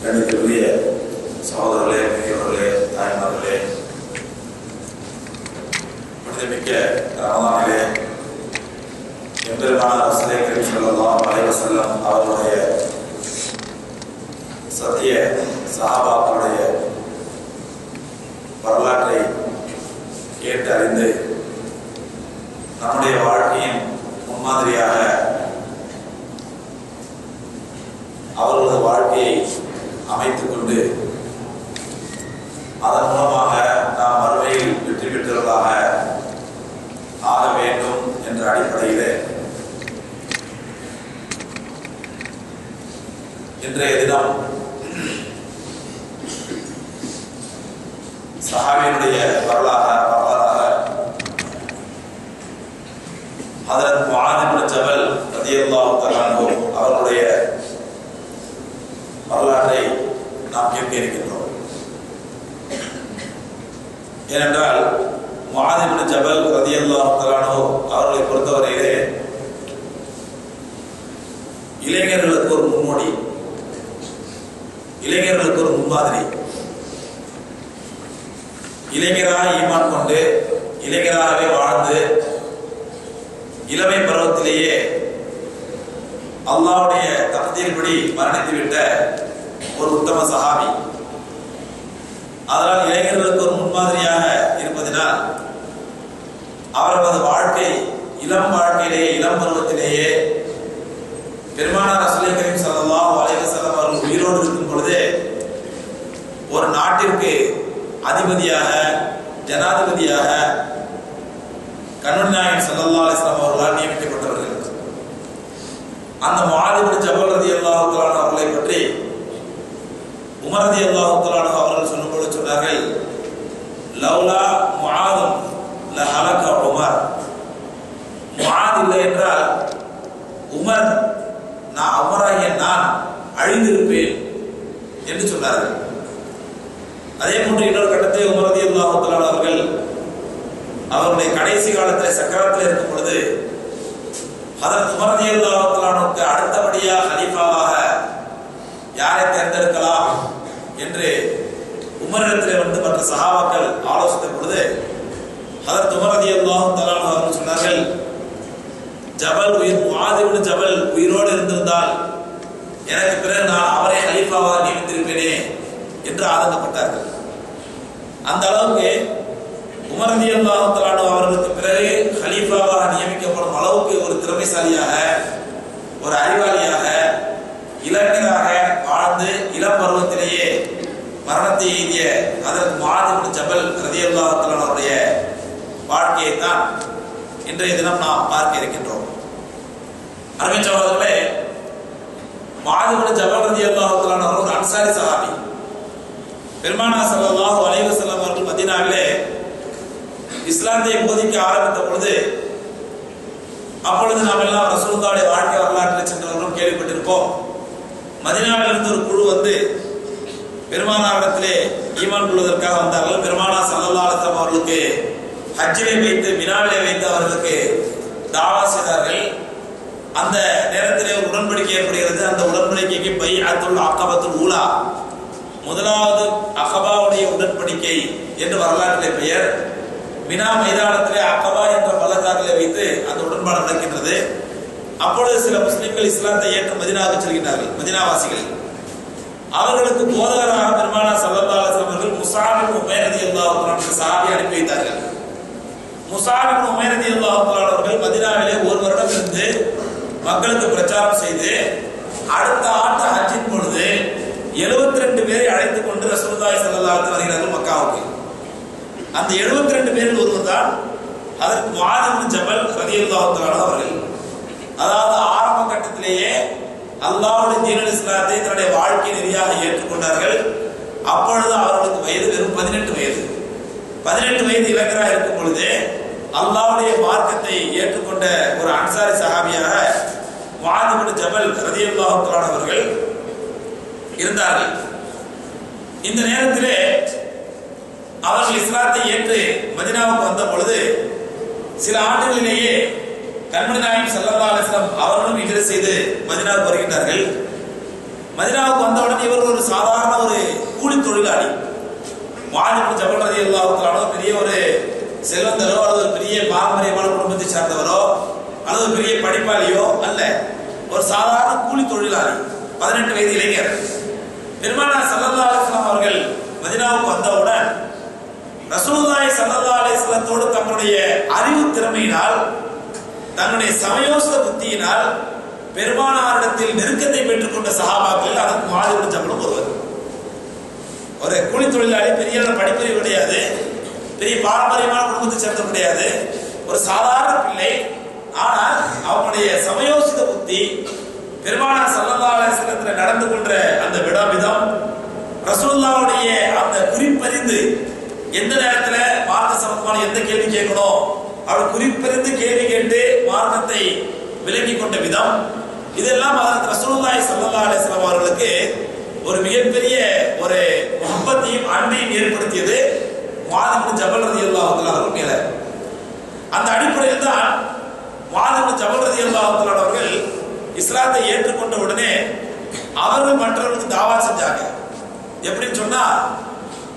கணிதத்துக்குரிய சகோதரர்களே, பெரியவர்களே, தாய்மார்களே, புனிதமிக்க ரமதானிலே எம்பெருமானார் ரசூலே கரீம் ஸல்லல்லாஹு அலைஹி வஸல்லம் அவர்களுடைய சத்திய சஹாபாக்களுடைய வரலாற்றை கேட்டு அறிந்து நம்முடைய வாழ்க்கையின் முன்மாதிரியாக அவர்களது வாழ்க்கையை அமைத்துக் கொண்டு அதன் மூலமாக நாம் மறுமையில் வெற்றி பெற்றவர்களாக ஆக வேண்டும் என்ற அடிப்படையில் இன்றைய தினம் சஹாபியினுடைய வரலாறாக ஹஜ்ரத் முஆத் இப்னு ஜபல் ரலியல்லாஹு தஆலா அன்ஹு அவர்களுடைய வரலாற்றை நாம் கேட்க இருக்கின்றோம். ஏனென்றால் முஆத் இப்னு ஜபல் ரலியல்லாஹு தஆலா அன்ஹு அவர்களை பொறுத்தவரையிலே இளைஞர்களுக்கு ஒரு முன்னோடி, இளைஞர்களுக்கு ஒரு முன்மாதிரி. இளைஞராக ஈமான் கொண்டு இளைஞராகவே வாழ்ந்து இளமை பருவத்திலேயே அல்லாஹ்வுடைய தக்தீர்படி மரணித்துவிட்ட ஒரு உத்தம சஹாபி. அதனால் இளைஞர்களுக்கு ஒரு முன்மாதிரியாக இருப்பதனால் அவர்களது வாழ்க்கை இளம் வாழ்க்கையிலேயே இளம் பருவத்திலேயே பெருமானார் ரசூலே கரீம் ஸல்லல்லாஹு அலைஹி வஸல்லம் அவர்கள் உயிரோடு இருக்கும் பொழுது ஒரு நாட்டிற்கு அதிபதியாக ஜனாதிபதியாக கண்மணி நாயகம் ஸல்லல்லாஹு அலைஹி வஸல்லம் அவர்களால் நியமிக்கப்பட்டவர்கள். அந்த முஆத் இப்னு ஜபல் ரலியல்லாஹு தஆலா அவர்களை பற்றி உமர் ரலியல்லாஹு தஆலா அவர்கள் சொல்லும்போது சொன்னார்கள், லவ்லா முஆத் லஹலக உமர். முஆத் இல்லை என்றால் உமர், உமராகிய நான் அழிந்திருப்பேன் என்று சொன்னார்கள். அதே போன்று இன்னொரு கட்டத்தில் உமர் ரலியல்லாஹு தஆலா அவர்களுடைய கடைசி காலத்தில் சக்கரத்தில் இருக்கும் பொழுது ஹஜ்ரத் உமர் ரலியல்லாஹு தஆலாவுக்கு அடுத்தபடியாக கலீஃபாவாக யாரை தேர்ந்தெடுக்கலாம் என்று உமரிடத்தில் வந்து மற்ற சஹாபாக்கள் ஆலோசித்த பொழுது ஹஜ்ரத் உமர் ரலியல்லாஹு தஆலா அவர்கள் சொன்னார்கள், முஆத் இப்னு ஜபல் உயிரோடு இருந்திருந்தால் எனக்கு பிறகு நான் அவரை கலீஃபாவாக நியமித்திருப்பேனே என்று ஆதங்கப்பட்டார்கள். அந்த அளவுக்கு உமர் ரலியல்லாஹு தஆலா அவர்களுக்கு பிறகு கலீஃபாவாக நியமிக்கப்படும் அளவுக்கு ஒரு திறமைசாலியாக, ஒரு அறிவாளியாக, இளைஞராக வாழ்ந்து இளம் பருவத்திலேயே மரணத்தை எய்திய ஹஜ்ரத் முஆத் இப்னு ஜபல் ரலியல்லாஹு தஆலா அவருடைய வாழ்க்கையை தான் இன்றைய தினம் நாம் பார்க்க இருக்கின்றோம். அருமை சகோதரர்களே, முஆத் இப்னு ஜபல் ரலியல்லாஹு தஆலா அவர்கள் ஒரு அன்சாரி சஹாபி. பெருமானார் ஸல்லல்லாஹு அலைஹி வஸல்லம் அவர்கள் மதீனாவிலே இஸ்லாத்தை போதிக்க ஆரம்பித்த பொழுது, அப்பொழுது நாம் எல்லாம் ரசூலுல்லாஹ்வுடைய வாழ்க்கை வரலாற்றில் சென்றவர்களும் கேள்விப்பட்டிருப்போம். மதீனாவில் இருந்து ஒரு குழு வந்து பெருமானாரிடத்திலே ஈமான் கொள்வதற்காக வந்தார்கள். பெருமானார் ஸல்லல்லாஹு அலைஹி வஸல்லம் அவர்களுக்கு ஹஜ்ஜிலே வைத்து மினாவிலே வைத்து அவர்களுக்கு தாவா செய்தார்கள். அந்த நேரத்திலே ஒரு உடன்படிக்கை ஏற்படுகிறது. அந்த உடன்படிக்கைக்கு பைஅத்துல் அகபத்துல் ஊலா, முதலாவது அகபாவுடைய உடன்படிக்கை என்று வரலாற்றிலே பெயர். மினா மைதானத்திலே அகபா என்ற பள்ளத்தாக்கிலே வைத்து அந்த உடன்பாடு நடக்கின்றது. அப்பொழுது சில முஸ்லிம்கள் இஸ்லாத்தை ஏற்று மதீனாவுக்கு செல்கின்றார்கள். மதீனாவாசிகள் அவர்களுக்கு போதகராக பெருமானார் ஸல்லல்லாஹு அலைஹி வஸல்லம் அவர்கள் முஸஅப் இப்னு உமைர் ரலியல்லாஹு தஆலா என்ற சஹாபியை அனுப்பி வைத்தார்கள். முஸஅப் இப்னு உமைர் ரலியல்லாஹு தஆலா அவர்கள் மதீனாவிலே ஒரு வருடம் இருந்து மக்களுக்கு பிரச்சாரம் செய்து அடுத்த ஆண்டு ஹஜ்ஜின் பொழுது 72 பேரை அழைத்துக் கொண்டு ரசூலுல்லாஹி ஸல்லல்லாஹு அலைஹி வஸல்லம் வருகிறார்கள் மக்காவுக்கு. அந்த 72 பேரில் ஒருவர் தான் ஹஜ்ரத் முஆத் இப்னு ஜபல் ரலியல்லாஹு தஆலா அவர்கள். அதாவது ஆரம்ப கட்டத்திலேயே அல்லாஹ்வுடைய தீனுல் இஸ்லாத்தை தன்னுடைய வாழ்க்கை நெறியாக ஏற்றுக்கொண்டார்கள். அப்பொழுது அவர்களுக்கு வயது வெறும் 18 வயது. 18 வயது இளைஞராக இருக்கும் பொழுது அல்லாஹ்வுடைய மார்க்கத்தை ஏற்றுக்கொண்ட ஒரு அன்சாரி சஹாபியாக முஆத் இப்னு ஜபல் ரலியல்லாஹு தஆலா அவர்கள் இருந்தார்கள். இந்த நேரத்திலே அவர்கள் இஸ்லாத்தை ஏற்று மதீனாவுக்கு வந்த பொழுது சில ஆண்டுகளிலேயே கண்மணி நாயகம் ஸல்லல்லாஹு அலைஹி வஸல்லம் அவர்களும் ஹிஜ்ரத் செய்து மதீனாவுக்கு வருகின்றார்கள். மதீனாவுக்கு வந்தவுடன் இவர்கள் ஒரு சாதாரண கூலி தொழிலாளி. முஆத் இப்னு ஜபல் ரலியல்லாஹு தஆலா பெரிய ஒரு செல்வந்தரோ அல்லது ஒரு பெரிய பாரம்பரியமான குடும்பத்தை சார்ந்தவரோ அல்லது பெரிய படிப்பாளியோ அல்ல, ஒரு சாதாரண கூலி தொழிலாளி, 18 வயது இளைஞர். பெருமானார் ஸல்லல்லாஹு அலைஹி வஸல்லம் அவர்கள் மதீனாவுக்கு வந்தவுடன் ரசூலுல்லாஹி ஸல்லல்லாஹு அலைஹி வஸல்லத்தோடு தங்களுடைய அறிவு திறமையினால், தங்களுடைய சமயோசித புத்தியினால் பெருமானாரிடத்தில் நெருக்கத்தை பெற்றுக் கொண்ட சஹாபாக்கள் அதற்கு முஆத் இப்னு ஜபலும் ஒருவர். ஒரு கூலி தொழிலாளி, பெரிய படிப்பறிவு கிடையாது, பெரிய பாரம்பரியமான குடும்பத்தை சேர்ந்த கிடையாது, ஒரு சாதாரண பிள்ளை. ஆனால் அவனுடைய சமயோசித புத்தி, பெருமானார் ஸல்லல்லாஹு அலைஹி வஸல்லம் நடந்து கொண்ட அந்த விடாபிதம், ரசூலுல்லாஹ்வுடைய அந்த குறிப்பறிந்து எந்த நேரத்தில் மார்க்க சம்பந்தமான எந்த கேள்வி கேட்கணும் அவர் குறிப்பறிந்து கேள்வி கேட்டு மார்க்கத்தை விளங்கி கொண்ட விதம், இதெல்லாம் அதற்கு ரசூலுல்லாஹி ஸல்லல்லாஹு அலைஹி வஸல்லம் அவர்களுக்கு ஒரு மிகப்பெரிய ஒரு முஹப்பத்தையும் அன்பையும் ஏற்படுத்தியது முஆத் இப்னு ஜபல் ரலியல்லாஹு தஆலா அவர்கள் மேல. அந்த அடிப்படையில் தான் முஆத் இப்னு ஜபல் ரலியல்லாஹு தஆலா அவர்கள் இஸ்லாத்தை ஏற்றுக்கொண்ட உடனே அவர்கள் மற்றவர்களுக்கு தாவா செஞ்சாங்க. எப்படின்னு சொன்னா,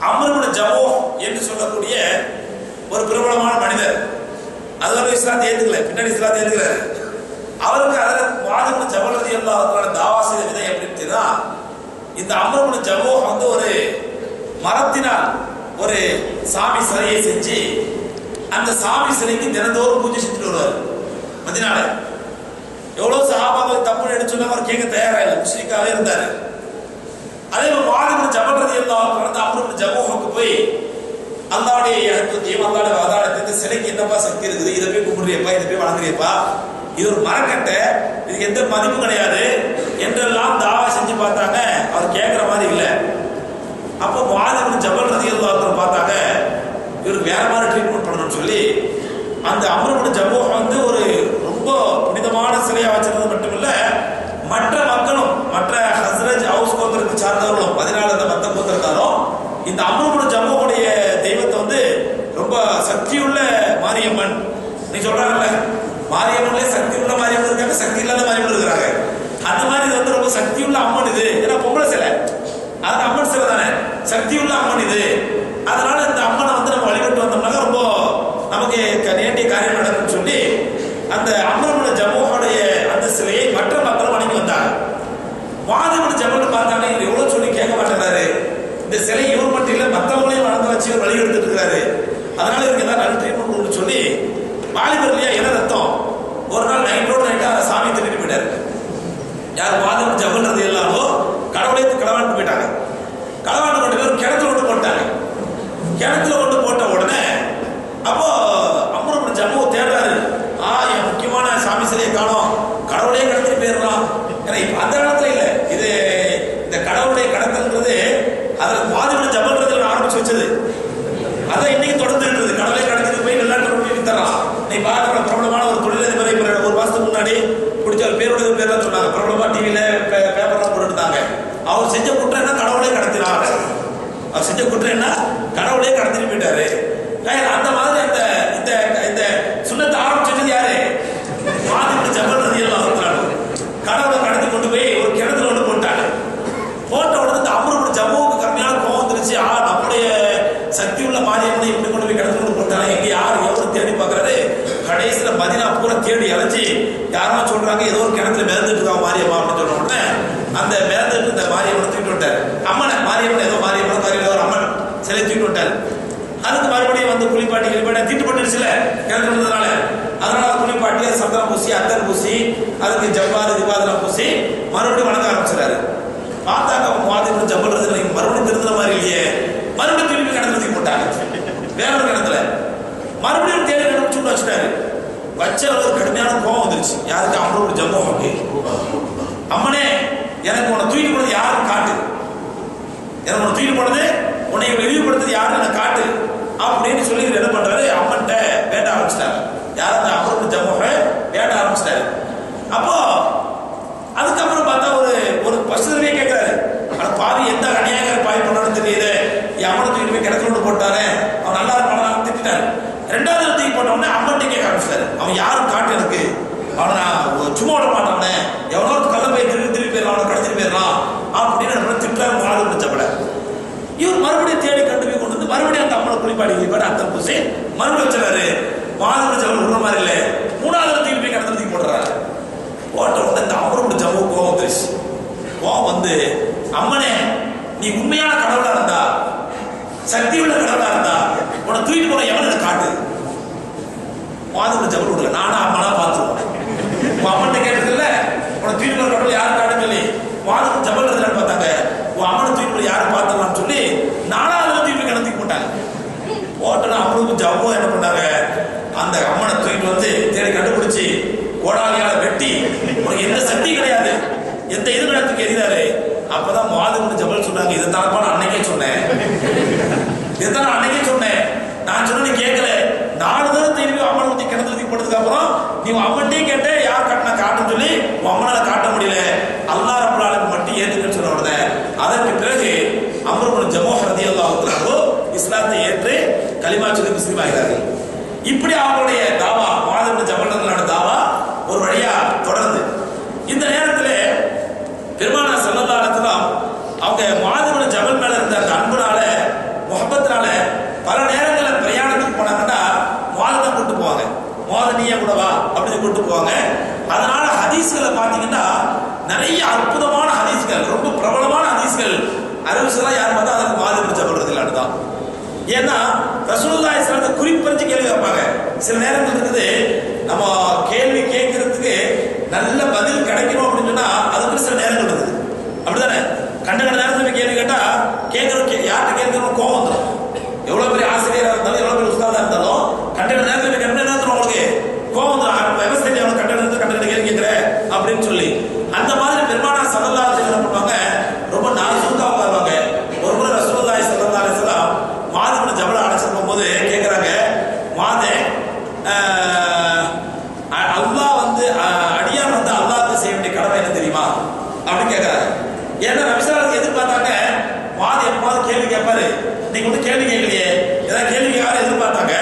அம்ர் இப்னு ஜமூஹ் என்று சொல்லக்கூடிய ஒரு பிரபலமான மனிதர், அதுவரை இஸ்லாத்தை ஏற்றுக்கல, பின்னாடி இஸ்லாத்தை ஏற்றுக்கிறாரு. அவருக்கு ஹஜ்ரத் முஆத் இப்னு ஜபல் ரலியல்லாஹு தஆலா தாவா செய்த விதம் எப்படின்னு தெரியுமா, இந்த அம்ர் இப்னு ஜமூஹ் வந்து ஒரு மரத்தினால் ஒரு சாமி சிலையை செஞ்சு அந்த சாமி சிலைக்கு தினந்தோறும் பூஜை செஞ்சுட்டு வருவார் மதீனால. எவ்வளவு சஹாபாக்கள் தப்பு எடுத்து சொன்னா அவர் கேட்க தயாரா இல்லை, முஸ்லிக்காவே இருந்தாரு. அதே மாதிரி முஆத் இப்னு ஜபல் ரலியல்லாஹு தஆலா அம்ர் இப்னு ஜமூஹுக்கு போய் அல்லாஹ்வுடைய இறக்கத்தையும் அல்லாஹ்வுடைய வாதாடத்தை சிலைக்கு என்னப்பா சக்தி இருக்குது, இதை போய் கும்பிடுறியப்பா, இதை போய் வணங்குறியப்பா, இது ஒரு மரக்கட்டை, இதுக்கு எந்த மதிப்பும் கிடையாது என்றெல்லாம் தாவா செஞ்சு பார்த்தாங்க. அவர் கேட்கிற மாதிரி இல்லை. அப்போ முஆத் இப்னு ஜபல் ரலியல்லாஹு தஆலா பார்த்தாங்க, இவருக்கு வேற மாதிரி ட்ரீட்மெண்ட் பண்ணணும்னு சொல்லி அந்த அம்ர் இப்னு ஜமூஹ் வந்து ஒரு ரொம்ப புனிதமான சிலையா வச்சிருந்தது மட்டுமில்ல, மற்ற மக்களும் மற்ற ஹஸ்ரஜ் ஹவுஸ் கோத்திரத்தை சார்ந்தவர்களும் 14 மத்த கோத்திரத்தாரும் இந்த அம்ர் இப்னு ஜமூஹுடைய தெய்வத்தை வந்து ரொம்ப சக்தியுள்ள மாரியம்மன், நீ சொல்றாங்கல்ல மாரியம்மன்ல சக்தி உள்ள மாரியம்மன் இருக்காங்க, சக்தி இல்லாத மாரியம்மன் இருக்கிறாங்க. அந்த மாதிரி இது வந்து ரொம்ப சக்தி உள்ள அம்மன் இது, ஏன்னா பொம்பளை சிலை, அது அம்மன் சிலை தானே, சக்தி உள்ள அம்மன் இது. அதனால இந்த அம்மனை வந்து நம்ம வழிபட்டு வந்தோம்னாக்க ரொம்ப நமக்கு நேண்டிய காரியம் நடக்கும்னு சொல்லி அந்த அம்ர் இப்னு ஜமூஹுடைய அந்த சிலையை மற்ற மக்களும் வணங்கி வந்தாங்க. முஆத் இப்னு ஜபல் பார்த்தாங்க, இவர் எவ்வளவு சொல்லி கேட்க மாட்டேங்கிறாரு, இந்த சிலை இவர் மட்டும் இல்லை மற்றவங்களையும் வணங்க வச்சு வழி எடுத்துட்டு இருக்கிறாரு, அதனால இவருக்கு ஏதாவது நல்ல ட்ரீட்மெண்ட் கொடுன்னு சொல்லி வாலிபர் இல்லையா என்ன ரத்தம், ஒரு நாள் நைட்டோடு நைட்டா சாமி திட்டிட்டு போயிட்டாரு. யார்? முஆத் இப்னு ஜபல் ரலியல்லாஹு கடவுளை களவாண்டு போயிட்டாங்க. களவாண்டு கொண்டு போய் கிணத்துல கொண்டு போட்டாங்க. கிணத்துல கொண்டு போட்ட உடனே அப்போ அம்ர் இப்னு ஜமூஹ் தேடுறாரு, என் முக்கியமான சாமி சிலையை காணோம், கடவுளே கடத்திட்டு போயிடலாம். ஏன்னா இப்ப அந்த காலத்துல இல்ல, இது இந்த கடவுளுடைய கடத்தல்ன்றது அதுல முஆத் இப்னு ஜபல் ரலியல்லாஹு ஆரம்பிச்சு வச்சது, அதான் இன்னைக்கு தொடர்ந்து இருக்குது. கடவுளை கடத்திட்டு போய் வெளிநாட்டு போய் வித்தரலாம். நீ பார்க்குற பிரபலமான ஒரு தொழிலதிபரை ஒரு மாசத்துக்கு முன்னாடி பிடிச்ச ஒரு பேருடைய பேர்லாம் சொன்னாங்க, பிரபலமா டிவியில பேப்பர்லாம் போட்டுட்டாங்க. அவர் செஞ்ச குற்றம் என்ன, கடவுளே கடத்தினார். அவர் செஞ்ச குற்றம் என்ன, கடவுளே கடத்திட்டு போயிட்டாரு. அந்த மாதிரி இந்த சுன்னத்தை ஆரம்பிச்சது யாரு? முஆத் இப்னு ஜபல் ரலியல்லாஹு தஆலா. கடவுளை கடத்தி கொண்டு போய் ஒரு கிணத்துல கொண்டு போட்டாங்க. போட்ட உடனே இந்த அம்ர் இப்னு ஜமூஹுக்கு கம்மியான கோவம் வந்துருச்சு. நம்முடைய சக்தி உள்ள மாரியம்மனை இப்படி கொண்டு போய் கிணத்துல கொண்டு போட்டாங்க, எங்க யாரு எவ்வளவு தேடி பார்க்கறாரு. கடைசியில மதீனா பூரா தேடி அலைஞ்சி யாரோ சொல்றாங்க ஏதோ ஒரு கிணத்துல மிதந்துட்டு இருக்காங்க மாரியம்மா அப்படின்னு சொன்ன உடனே அந்த மிதந்துட்டு இருந்த மாரியம்மனை தூக்கிட்டு விட்டாரு. அம்மனை மாரியம்மன் ஏதோ மாரியம்மன் காரியில் ஒரு அம்மன் சிலை தூக்கிட்டு விட்டாரு. அதுக்கு மறுபடியும் வந்து குளிப்பாட்டி தீட்டுப்பட்டுருச்சுல கிணத்துல இருந்ததுனால, அதனால குளிப்பாட்டி அது சந்தனம் பூசி அத்தர் பூசி அதுக்கு ஜவ்வாது திவாதனம் பூசி மறுபடியும் வணங்க ஆரம்பிச்சிடாரு. பார்த்தாங்க முஆத் இப்னு ஜபல் ரலியல்லாஹு மறுபடியும் திருந்துற மாதிரி இல்லையே, மறுபடியும் திருப்பி கிணத்துல தூக்கி போட்டாங்க. வேற ஒரு கிணத்துல மறுபடியும் தேடி கண்டுபிடிச்சு வச்சுட்டாரு. வச்ச ஒரு கடுமையான கோபம் வந்துருச்சு. யாருக்கு? அம்ர் இப்னு ஜமூஹுக்கு. அம்மனே, எனக்கு உன்னை தூக்கி போனது யாருன்னு காட்டு, எனக்கு உன்னை தூக்கி போனது உன்னை இழிவுபடுத்தது யாருன்னு எனக்கு காட்டு அப்படின்னு சொல்லி என்ன பண்றாரு, அம்மன்ட்ட வேண்ட ஆரம்பிச்சிட்டாரு. யார்? அந்த அம்ர் இப்னு ஜமூஹ் வேண்ட ஆரம்பிச்சிட்டாரு. அப்போ அதுக்கப்புறம் பார்த்தா ஒரு பசுதவே கேட்கிறாரு, ஆனா பாவி எந்த அநியாயக்கார பாவி பண்ணான்னு தெரியுது, அம்மனை தூக்கி போய் கிணத்துல போட்டாரு, அவன் நல்லா இருப்பானு திட்டாரு. ரெண்டாவது தூக்கி போட்ட உடனே அம்மன்ட்ட கேட்க ஆரம்பிச்சாரு, அவன் யாரும் காட்டு எனக்கு, அவனை நான் சும்மா விட மாட்டானே, எவ்வளோ கல்ல போய் திருப்பி போயிடலாம், அவனை கடத்திட்டு போயிடலாம் அப்படின்னு திட்டாரு முஆத் இப்னு ஜபல். முடிச்சுட்டு மறுபடியும் வச்சுறாரு. மாதவன் ஜபல் விடுற மாதிரி இல்லை, மூணாவது தூக்கி போய் கடத்துல தூக்கி போடுறாரு. போட்ட உடனே இந்த அவரோட ஜபு கோவம் வந்துருச்சு. கோவம் வந்து, அம்மனே நீ உண்மையான கடவுளா இருந்தா, சக்தி உள்ள கடவுளா இருந்தா உன தூக்கிட்டு போன எவனை காட்டு. மாதவன் ஜபல் விடல, நானும் அம்மனா பார்த்துருவோம். உன் அம்மன் கேட்டதில்ல, உன தூக்கிட்டு போன கடவுள் யாரும் காட்டுன்னு சொல்லி மாதவன் ஜபல் இருந்தான்னு பார்த்தாங்க. உன் அம்மனை தூக்கிட்டு போய் யாரும் பார்த்தலாம்னு சொல்லி நாலாவது தூக்கி கிடத்தி போட்டாங்க. போட்டோன்னா அவனுக்கும் ஜவ்வும் என்ன பண்ணாங்க, அந்த அம்மனை தூக்கிட்டு வந்து தேடி கண்டுபிடிச்சு கோடாலியால வெட்டி, உனக்கு எந்த சக்தி கிடையாது, எந்த இது நடத்துக்கு எரிதாரு. அப்பதான் மாதவன் ஜபல் சொன்னாங்க, இதை தானப்பா நான் அன்னைக்கே சொன்னேன், இதைத்தான் நான் அன்னைக்கே சொன்னேன். நான் சொன்ன நீ கேட்கல. 4 தடவை திரும்பி அம்மனை ஊற்றி கிணத்துல போட்டதுக்கு அப்புறம் நீ அம்மன்ட்டே கேட்ட யார் காட்டினா காட்டுன்னு சொல்லி அம்மனால காட்ட முடியல, அல்லாஹ் ரப்பல் ஆலமீன் மட்டும் ஏத்துக்கன்னு சொன்ன உடனே அதற்கு பிறகு அம்ர் இப்னு ஜமூஹ் ரலியல்லாஹு அன்ஹு இஸ்லாத்தை ஏற்று கலிமா சொல்லி முஸ்லீம் ஆகிறார்கள். இப்படி அவங்களுடைய தாவா, முஆத் இப்னு ஜபல் தாவா ஒரு வழியா தொடர்ந்து. இந்த நேரத்தில் பெருமானார் ஸல்லல்லாஹு அலைஹி வஸல்லம் அவங்க முஆத் இப்னு ஜபல் மேல இருந்த அந்த அன்புனால, முஹப்பத்தினால பல நேரங்களில் பிரயாணத்துக்கு போனாங்கன்னா முஆத் தான் கூட்டு போவாங்க. முஆத் நீயே கூட வா அப்படின்னு கூட்டு போவாங்க. அதனால ஹதீஸ்களை பார்த்தீங்கன்னா நிறைய அற்புதமான ஹதீஸ்கள், ரொம்ப பிரபலமான ஹதீஸ்கள் அறிவிச்சலாம் யார் பார்த்தா அதுக்கு முஆத் இப்னு ஜபல் ரலியல்லாஹு தான். ஏன்னா ரசூலுல்லாஹி ஸல்லல்லாஹு அலைஹி வஸல்லம் குறிப்பறிஞ்சு கேள்வி கேட்பாங்க. சில நேரங்கள் இருக்குது நம்ம கேள்வி கேட்கறதுக்கு நல்ல பதில் கிடைக்கணும் அப்படின்னு சொன்னா அதுக்கு சில நேரங்கள் இருக்குது. அப்படிதானே? கண்ட நேரத்தில் கேள்வி கேட்டா கேட்கறோம், யார்கிட்ட கேட்கணும் கோவம் வந்துடும். எவ்வளவு பெரிய ஆசிரியராக இருந்தாலும், எவ்வளவு பெரிய உஸ்தாதா இருந்தாலும் கண்ட நேரத்தில் கண்ட நேரத்தில் உங்களுக்கு கோவம் வந்துடும். விவசாயத்தை எவ்வளவு கண்ட நேரத்தில் கண்ட கேள்வி கேட்கிற அப்படின்னு சொல்லி. அந்த மாதிரி பெருமானார் ஸல்லல்லாஹு அலைஹி வஸல்லம் பண்ணுவாங்க, ரொம்ப நாசூக்கா உட்காருவாங்க. ஒரு முறை ரசூலுல்லாஹி ஸல்லல்லாஹு அலைஹி வஸல்லம் முஆத் இப்னு ஜபல் அழைச்சிருக்கும் போது கேட்கிறாங்க, முஆதே அல்லாஹ் வந்து அடியான் வந்து அல்லாஹ்க்கு செய்ய வேண்டிய கடமை என்ன தெரியுமா அப்படின்னு கேட்கிறாங்க. ஏன்னா நபிஸல்லாஹு எதிர்பார்த்தாங்க முஆத் எப்பவாவது கேள்வி கேட்பாரு, நீங்க வந்து கேள்வி கேட்கலையே, ஏதாவது கேள்வி யாரும் எதிர்பார்த்தாங்க.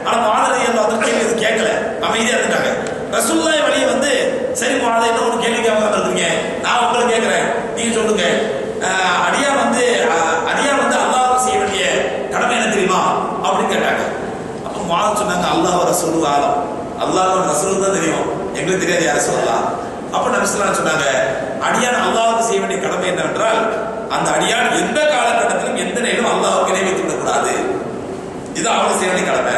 ஆனா முஆத் ரலியல்லாஹு அன்ஹு கேள்வி எதுவும் கேட்கல, அமைதியா இருந்துட்டாங்க. ரசூலுல்லாஹி வழியே வந்து சரி முஆத் என்ன ஒரு கேள்வி கேட்காம இருக்கீங்க, நான் உங்களுக்கு கேட்கிறேன், நீங்க சொல்லுங்க, அடியான் வந்து அல்லாஹ்வுக்கு செய்ய வேண்டிய கடமை என்ன தெரியுமா அப்படின்னு கேட்டாங்க. அப்ப முஆத் சொன்னாங்க, அல்லாஹ் ரசூலுல்லாஹ் ஆலம், அல்லாஹ் ரசூலுக்கு தான் தெரியும், எங்களுக்கு தெரியாது யார் சொல்லலாம். அப்ப நபி ஸல்லல்லாஹு அலைஹி சொன்னாங்க, அடியான் அல்லாஹ்வுக்கு செய்ய வேண்டிய கடமை என்னவென்றால் அந்த அடியான் எந்த காலகட்டத்திலும் எந்த நேரம் அல்லாஹ்வுக்கு இணை வைத்து விடக்கூடாது, இது அவனுக்கு செய்ய வேண்டிய கடமை.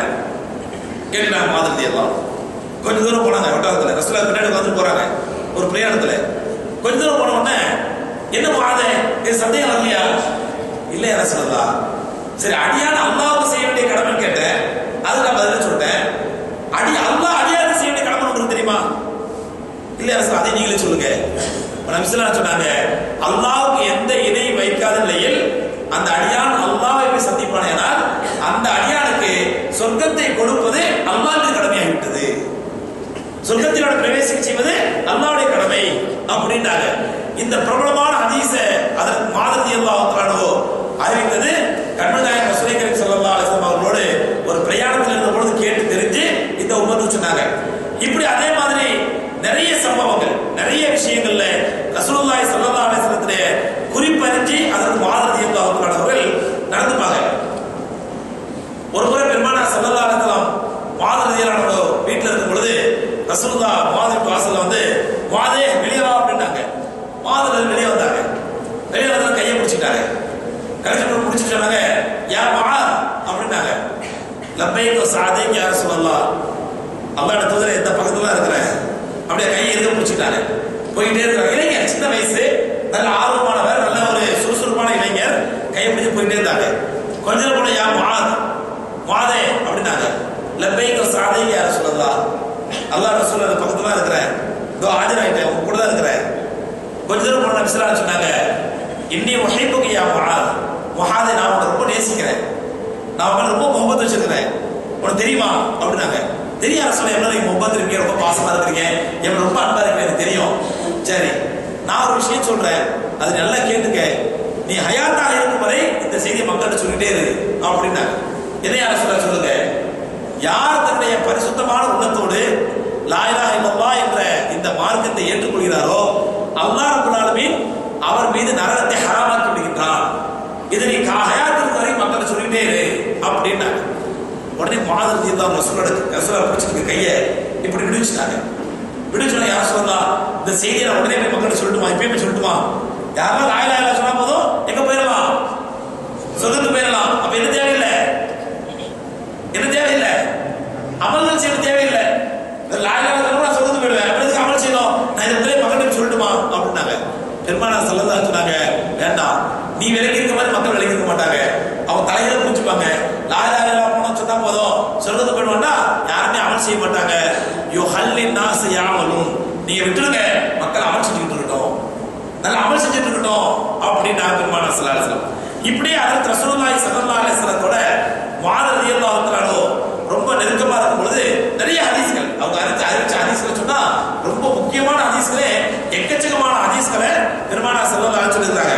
கேட்டாங்க மாதிரி எல்லாம். கொஞ்ச தூரம் போனாங்க, ஒட்டகத்துல ரசூலுல்லாஹ் பின்னாடி வந்து போறாங்க ஒரு பிரயாணத்துல. கொஞ்ச தூரம் போன உடனே என்ன முஆதே இது சந்தேகம் வரலையா? இல்லையா ரசூலுல்லாஹ், சரி அடியான் அல்லாஹ்வுக்கு செய்ய வேண்டிய கடமைன்னு கேட்டேன், அது நான் பதில் சொல்லிட்டேன். அல்லாஹ் அடியானுக்கு செய்ய வேண்டிய கடமை உங்களுக்கு தெரியுமா? இல்ல ரசூல், அதை நீங்களே சொல்லுங்க. நபி ஸல்லல்லாஹு அலைஹி சொன்னாங்க, அல்லாஹ்வுக்கு எந்த இணையும் வைக்காத நிலையில் அந்த அடியான் அல்லாஹ்வை போய் சந்திப்பானேனால் அந்த அடியானுக்கு சொர்க்கத்தை கொடுப்பது அல்லாஹ்வின் கடமையாகிவிட்டது, சொர்க்கத்தினோட பிரவேசிக்க செய்வது அல்லாஹ்வுடைய கடமை அப்படின்றாங்க. இந்த பிரபலமான ஹதீஸை அதற்கு முஆத் ரலியல்லாஹு அன்ஹு அறிவித்தது கண்மணிநாயகம் ரசூல் கரீம் ஸல்லல்லாஹு அலைஹி வஸல்லம் அவர்களோடு ஒரு பிரயாணத்தில் இருந்த பொழுது கேட்டு தெரிஞ்சு இந்த உம்மத்து சொன்னாங்க. இப்படி அதே மாதிரி நிறைய சம்பவங்கள், நிறைய விஷயங்கள்ல ரசூலுல்லாஹி ஸல்லல்லாஹு அலைஹி வஸல்லத்திலே குறிப்பறிஞ்சு அதற்கு முஆத் ரலியல்லாஹு அன்ஹு அவர்கள் நடந்துப்பாங்க. ஒரு முறை பெருமானார் ஸல்லல்லாஹு அலைஹி வஸல்லம் முஆத் ரலியல்லாஹு அன்ஹு வீட்டில் இருக்கும் பொழுது ரசூலுல்லாஹ் முஆத் வாசல்ல வந்து முஆதே வெளியே வா அப்படின்னாங்க. முஆத் வெளியே வந்தாங்க. வெளியே வந்து கையை பிடிச்சிட்டாங்க. கையை பிடிச்சிட்டு சொன்னாங்க, யா முஆத் அப்படின்னாங்க. லப்பைக் வஸஅதைக் யா ரசூலல்லாஹ், அல்லாஹ்வுடைய தூதரே இந்த பக்கத்துல இருக்கிறேன். அப்படியே கையை எடுத்து பிடிச்சிட்டாங்க. போயிட்டே இருக்காங்க. இளைஞர், சின்ன வயசு, நல்ல ஆர்வமானவர், நல்ல ஒரு சுறுசுறுப்பான இளைஞர், கையை பிடிச்சு போயிட்டே இருந்தாங்க. கொஞ்ச நேரம் போன யா முஆதே அப்படின்னாங்க. லப்பைக் வஸஅதைக் யா ரசூலல்லாஹ், அல்லாஹ் ரசூல் அந்த பக்கத்துல இருக்கிறேன், இதோ ஆஜராயிட்டேன், உங்க கூட தான் இருக்கிறேன். கொஞ்ச நேரம் போன நபி ஸல்லல்லாஹு அலைஹி சொன்னாங்க, இன்னி உஹிப்புக யா முஆத், முஆதே நான் உன்னை ரொம்ப நேசிக்கிறேன், நான் உங்களை ரொம்ப முஹப்பத் வச்சிருக்கிறேன், உனக்கு தெரியுமா அப்படின்னாங்க. தெரியும் ரசூல், எவ்வளவு நீங்க முஹப்பத் இருக்கீங்க, ரொம்ப பாசமா இருக்கீங்க, எவ்வளவு ரொம்ப அன்பா இருக்கீங்க எனக்கு தெரியும். சரி, நான் ஒரு விஷயம் சொல்றேன், அது நல்லா கேட்டுக்க, நீ ஹயாத்தாக இருக்கும் வரை இந்த செய்தியை மக்கள்கிட்ட சொல்லிட்டே இரு அப்படின்னாங்க. என்ன ரசூல் சொல்லுங்க, யார் தன்னுடைய பரிசுத்தமான உள்ளத்தோடு லா இலாஹா இல்லல்லாஹ் என்ற இந்த மார்க்கத்தை ஏற்றுக்கொள்கிறாரோ அல்லாஹ் ரப்பல் ஆலமீன் அவர் மீது நரகத்தை ஹராமாக்கி விடுகின்றான். இதை நீ ஹயாத்திற்கு வரை மக்கள் சொல்லிட்டே இரு அப்படின்னாங்க. உடனே மாதிரி தான் ரசூலோட பிடிச்சிருக்கு கையை இப்படி விடுவிச்சுட்டாங்க. விடுவிச்சோன்னா யார் சொல்லலாம், இந்த செய்தியை நான் உடனே போய் மக்கள்கிட்ட சொல்லட்டுமா, இப்பயுமே சொல்லட்டுமா? யாரெல்லாம் லா இலாஹ இல்லல்லாஹ் சொன்னா போதும் எங்க போயிடலாம், சொர்க்கத்துக்கு போயிடலாம். அப்ப என்ன தேவையில்லை, என்ன தேவையில்லை, அமல்கள் செய்ய தேவையில்லை. லா இலாஹ இல்லல்லாஹ் நான் சொர்க்கத்துக்கு போயிடுவேன், அப்புறம் அமல் செய்யணும், நான் இதை உடனே மக்கள்கிட்ட சொல்லட்டுமா அப்படின்னாங்க. பெருமானார் ஸல்லல்லாஹு அலைஹி சொன்னாங்க, வேண்டாம், நீ விலகி இருக்க மாதிரி மக்கள் விலகி இருக்க மாட்டாங்க, அவங்க தலையில புடிச்சுப்பாங்க. லா இலாஹ இல்லல்லாஹ் போனோம்னு சொன்னா போதும் சொர்க்கத்துக்கு போயிடுவாண்டா, யாருமே அமல் செய்ய மாட்டாங்க. யுஹல்லின் நாஸ் யாமலூன், நீங்க விட்டுருங்க, மக்கள் அமல் செஞ்சுட்டு இருக்கட்டும், நல்லா அமல் செஞ்சுட்டு இருக்கட்டும் அப்படின்னு பெருமானார் ஸல்லல்லாஹு அலைஹி வஸல்லம். இப்படியே ஹஜ்ரத் ரசூலுல்லாஹி ஸல்லல்லாஹு அலைஹி வஸல்லத்தோட முஆத் ரலியல்லாஹு தஆலா ரொம்ப நெருக்கமா இருக்கும் பொழுது நிறைய ஹதீஸ்கள் அவங்க அறிவிச்ச ஹதீஸ்கள் சொன்னா ரொம்ப முக்கியமான ஹதீஸ்களே எக்கச்சக்கமான ஹதீஸ்களை பெருமானார் ஸல்லல்லாஹு அலைஹி வஸல்லம் சொல்லிருக்காங்க.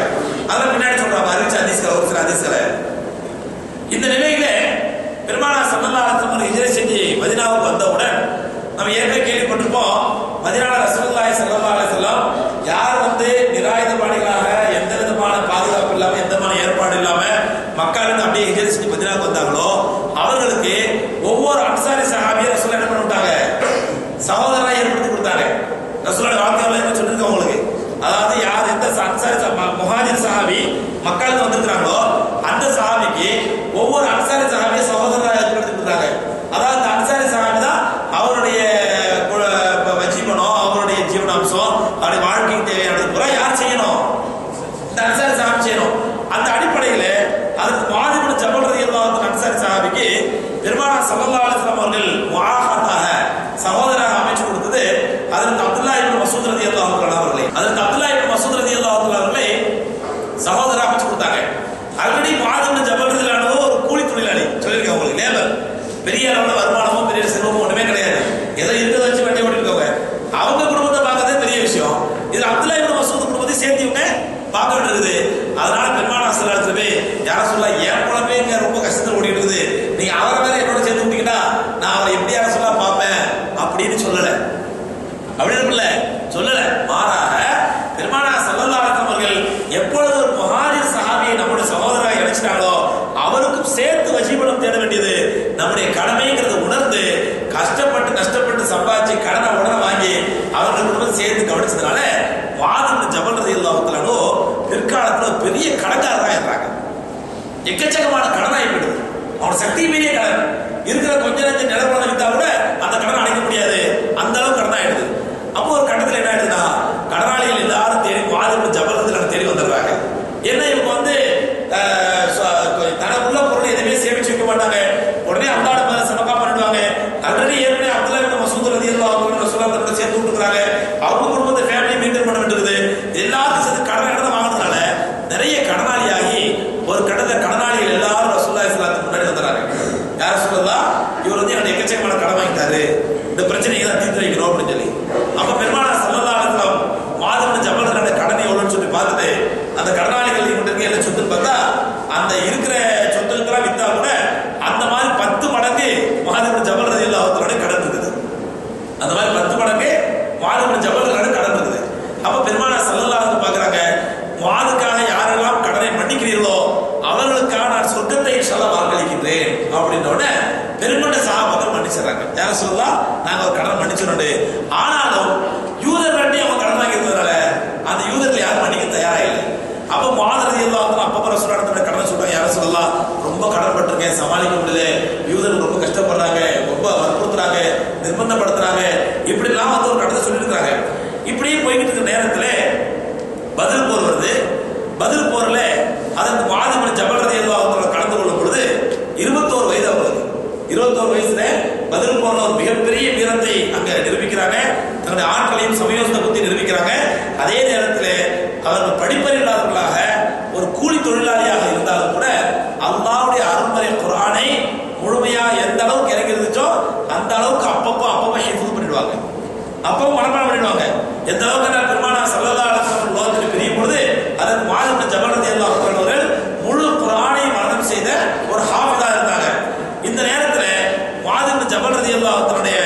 அதெல்லாம் பின்னாடி சொல்றாங்க அறிவிச்ச ஹதீஸ்கள், ஒரு சில ஹதீஸ்களை. இந்த நிலையில பெருமானார் ஸல்லல்லாஹு அலைஹி வஸல்லம் ஹிஜ்ரத் செஞ்சு மதீனாவுக்கு வந்தவுடன் நம்ம ஏற்கனவே கேள்விப்பட்டிருப்போம், மதீனால ரசூலுல்லாஹி ஸல்லல்லாஹு அலைஹி வஸல்லம் யார் நிராயுதபாணிகளாக எந்த விதமான பாதுகாப்பு இல்லாம எந்த விதமான ஏற்பாடு இல்லாம மக்களுக்கு அப்படியே ஹிஜ்ரத் செஞ்சு மதீனாவுக்கு வந்தாங்களோ அவர்களுக்கு ஒவ்வொரு அன்சாரி சஹாபியை ரசூல் என்ன பண்ணிட்டாங்க, சகோதரரை ஏற்படுத்தி கொடுத்தாங்க. ரசூலோட வார்த்தைகள் என்ன சொல்லிருக்கோம் உங்களுக்கு, அதாவது யார் எந்த அன்சாரி முஹாஜிர் சஹாபி மக்களுக்கு வந்திருக்கிறாங்களோ அந்த சஹாபிக்கு ஒவ்வொரு அன்சாரி சஹாபியை சகோதரரை ஏற்படுத்தி கொடுத்தாங்க. அதாவது அந்த அன்சாரி சஹாபி தான் அவருடைய ஜீவனம், அவருடைய ஜீவனாம்சம், அவருடைய வாழ்க்கைக்கு தேவையானது பூரா யார் செய்யணும், இந்த அன்சாரி சஹாபி செய்யணும். அந்த அடிப்படையில் அதுக்கு முஆத் இப்னு ஜபல் ரலியல்லாஹு அன்ஹு அன்சாரி சஹாபிக்கு பெருமானார் ஸல்லல்லாஹு அலைஹி வஸல்லம் அவர்கள் முஆஹத்தாக சகோதரராக அமைச்சு கொடுத்தது ஹஜ்ரத் அப்துல்லாஹ் இப்னு மஸ்ஊத் ரலியல்லாஹு அன்ஹு அவர்களே. ஹஜ்ரத் அப்துல்லாஹ் இப்னு மஸ்ஊத் ரலியல்லாஹு அன்ஹு அவர்களே சகோதரராக அமைச்சு கொடுத்தாங்க. ஆல்ரெடி முஆத் இப்னு ஜபல் ரலியல்லாஹு அன்ஹு ஒரு கூலி தொழிலாளி சொல்லிருக்கேன் உங்களுக்கு, லேபர், பெரிய அளவுல வருமானமும் பெரிய செல்வமும் ஒண்ணுமே கிடையாது, ஏதோ இருக்கிறத வச்சு வண்டி ஓட்டிருக்கவங்க. அவங்க குடும்பத்தை பார்க்கறதே பெரிய விஷயம், இதுல அப்துல்லாஹ் இப்னு மஸ்ஊத் குடும்பத்தை சேர்த்து இவங்க பார்க்க வேண்டியது. அதனால பெருமானார் ஸல்லல்லாஹு அலைஹி வஸல்லம் யார சொல்லலாம், ஏன் குழப்பே இங்க ரொம்ப கஷ்டத்தை ஓடிட்டு இருக்குது, நீங்க அவரை வேற என்னோட சேர்த்து விட்டீங்கன்னா நான் அவரை எப்படி யார சொல்ல பார்ப்பேன் அப்படின்னு சொல்லல, அப்படின்னு சொல்லல. மாறாக பெருமானார் ஸல்லல்லாஹு அலைஹி வஸல்லம் அவர்கள் எப்பொழுது ஒரு முஹாஜிர் சஹாபியை நம்முடைய சகோதரராக நினைச்சிட்டாங்களோ அவருக்கும் சேர்த்து வஜீபனம் தேட வேண்டியது நம்முடைய கடமைங்கிறத உணர்ந்து கஷ்டப்பட்டு சம்பாதிச்சு கடனை உடனே வாங்கி அவர்களுக்கு சேர்த்து கவனிச்சதுனால முஆத் இப்னு ஜபல் ரலியல்லாஹு தஆலா பிற்காலத்துல பெரிய கடன்காரராக இருந்தாங்க. எக்கச்சக்கமான கடனாகி போயிடுது, அவனோட சக்தி மீறிய கடன், இருக்கிற கொஞ்ச நேரத்தில் நிலப்படம் வித்தா கூட அந்த கடன் அடைக்க முடியாது, அந்த அளவுக்கு கடன் ஆயிடுது. அப்போ ஒரு கட்டத்தில் என்ன ஆயிடுதுன்னா கடனாளிகள் எல்லாரும் தேடி முஆத் இப்னு ஜபல் ரலியல்லாஹு அன்ஹு தேடி வந்துடுறாங்க. என்ன இவங்க வந்து தனக்குள்ள பொருள் எதுவுமே சேமிச்சு வைக்க மாட்டாங்க, உடனே அல்லாஹ் மேல சதகா பண்ணிடுவாங்க. ஆல்ரெடி ஏற்கனவே அப்துல்லாஹ் இப்னு மஸ்ஊத் ரலியல்லாஹு அன்ஹு ரசூலுல்லாஹ் சேர்த்து விட்டுருக்காங்க, அவங்க குடும்பத்தை ஃபேமிலி மெயின்டைன் பண்ண வேண்டியது, எல்லாத்தையும் சேர்த்து கடன் வாங்கினதுனால நிறைய கடனாளியாகி ஒரு கட்டத்தில் கடனாளிகள் எல்லாரும் ரசூலுல்லாஹி ஸல்லல்லாஹு அலைஹி வஸல்லம் முன்னாடி வந்துறாங்க. யார் சொல்லலாம், இவர் வந்து எனக்கு எக்கச்சக்கமான கடன் வாங்கிட்டாரு, இந்த பிரச்சனையை தான் தீர்த்து வைக்கணும் அப்படின்னு சொல்லி. அப்ப பெருமானார் ஸல்லல்லாஹு அலைஹி வஸல்லம் முஆத் இப்னு ஜபல் ரலியல்லாஹு அன்ஹு கடன் எவ்வளவுன்னு சொல்லி பார்த்துட்டு அந்த கடனாளிகள் இவங்களுக்கு என்ன சொத்துன்னு பார்த்தா அந்த இருக்கிற சொத்துக்கெல்லாம் வித்தா கூட அந்த மாதிரி 10 மடங்கு முஆத் இப்னு ஜபல் ரலியல்லாஹு அன்ஹு கடன் இருக்குது. அந்த மாதிரி 10 மடங்கு முஆத் இப்னு ஜபல் ரலியல்லாஹு அன்ஹு கடன் இருக்குது. அப்ப பெருமானார் ஸல்லல்லாஹு அலைஹி வஸல்லம் பார்க்கறாங்க, முஆதுக்காக யாரெல்லாம் கடனை மன்னிக்கிறீர்களோ அவர்களுக்காக நான் சொர்க்கத்தை இன்ஷாஅல்லாஹ் வாக்களிக்கின்றேன் அப்படின்னோட பெருமண்ட சஹாபாக்கள் மன்னிச்சிடறாங்க. யார சொல்லலாம், நாங்க ஒரு கடன் மன்னிச்சிடணும். ஆனாலும் யூதர்கள்ட்டே அவங்க கடன் வாங்கியிருந்ததுனால அந்த யூதர்கள் யாரும் மன்னிக்க தயாரா இல்லை. அப்ப முஆத் ரலியல்லாஹு அன்ஹு அப்ப ரசூலுல்லாஹ் கடனை சொல்றாங்க, யார சொல்லலாம், ரொம்ப கடன் பட்டிருக்கேன், சமாளிக்க முடியல, யூதர்கள் ரொம்ப கஷ்டப்படுறாங்க, ரொம்ப வற்புறுத்துறாங்க, நிர்பந்தப்படுத்துறாங்க, இப்படி எல்லாம் வந்து ஒரு கடனை சொல்லியிருக்காங்க. இப்படியே போய்கிட்டு இருக்க நேரத்துல பதில் போர் வருது. பதில் போர்ல அதற்கு முஆத் இப்னு ஜபல் ரலியல்லாஹு அன்ஹு கலந்து கொள்ளும் பொழுது 21 வயது அவங்களுக்கு. 21 வயசுல பதில் போர்ல ஒரு மிகப்பெரிய வீரத்தை அங்க நிரூபிக்கிறாங்க, தன்னுடைய ஆற்றலையும் சமயோசித புத்தி நிரூபிக்கிறாங்க. அதே நேரத்தில் அவர்கள் படிப்பறிவில்லாதவர்களாக ஒரு கூலி தொழிலாளியாக இருந்தாலும் கூட அல்லாஹ்வுடைய அருள்மறை குர்ஆனை முழுமையா எந்த அளவுக்கு இறங்கி இருந்துச்சோ அந்த அளவுக்கு அப்பப்போ ஹிஃப்ஸ் பண்ணிடுவாங்க, அப்பவும் மனப்பாடம் பண்ணிடுவாங்க. எந்த அளவுக்கு பெருமானார் ஸல்லல்லாஹு அலைஹி வஸல்லம் உலகத்தில் பிரியும் பொழுது அதற்கு முஆத் இப்னு ஜபல் ரலியல்லாஹு அன்ஹு அவர்கள் முழு குர்ஆனை மனனம் செய்த ஒரு ஹாஃபிதா இருந்தாங்க. இந்த நேரத்தில் முஆத் இப்னு ஜபல் ரலியல்லாஹு அன்ஹுடைய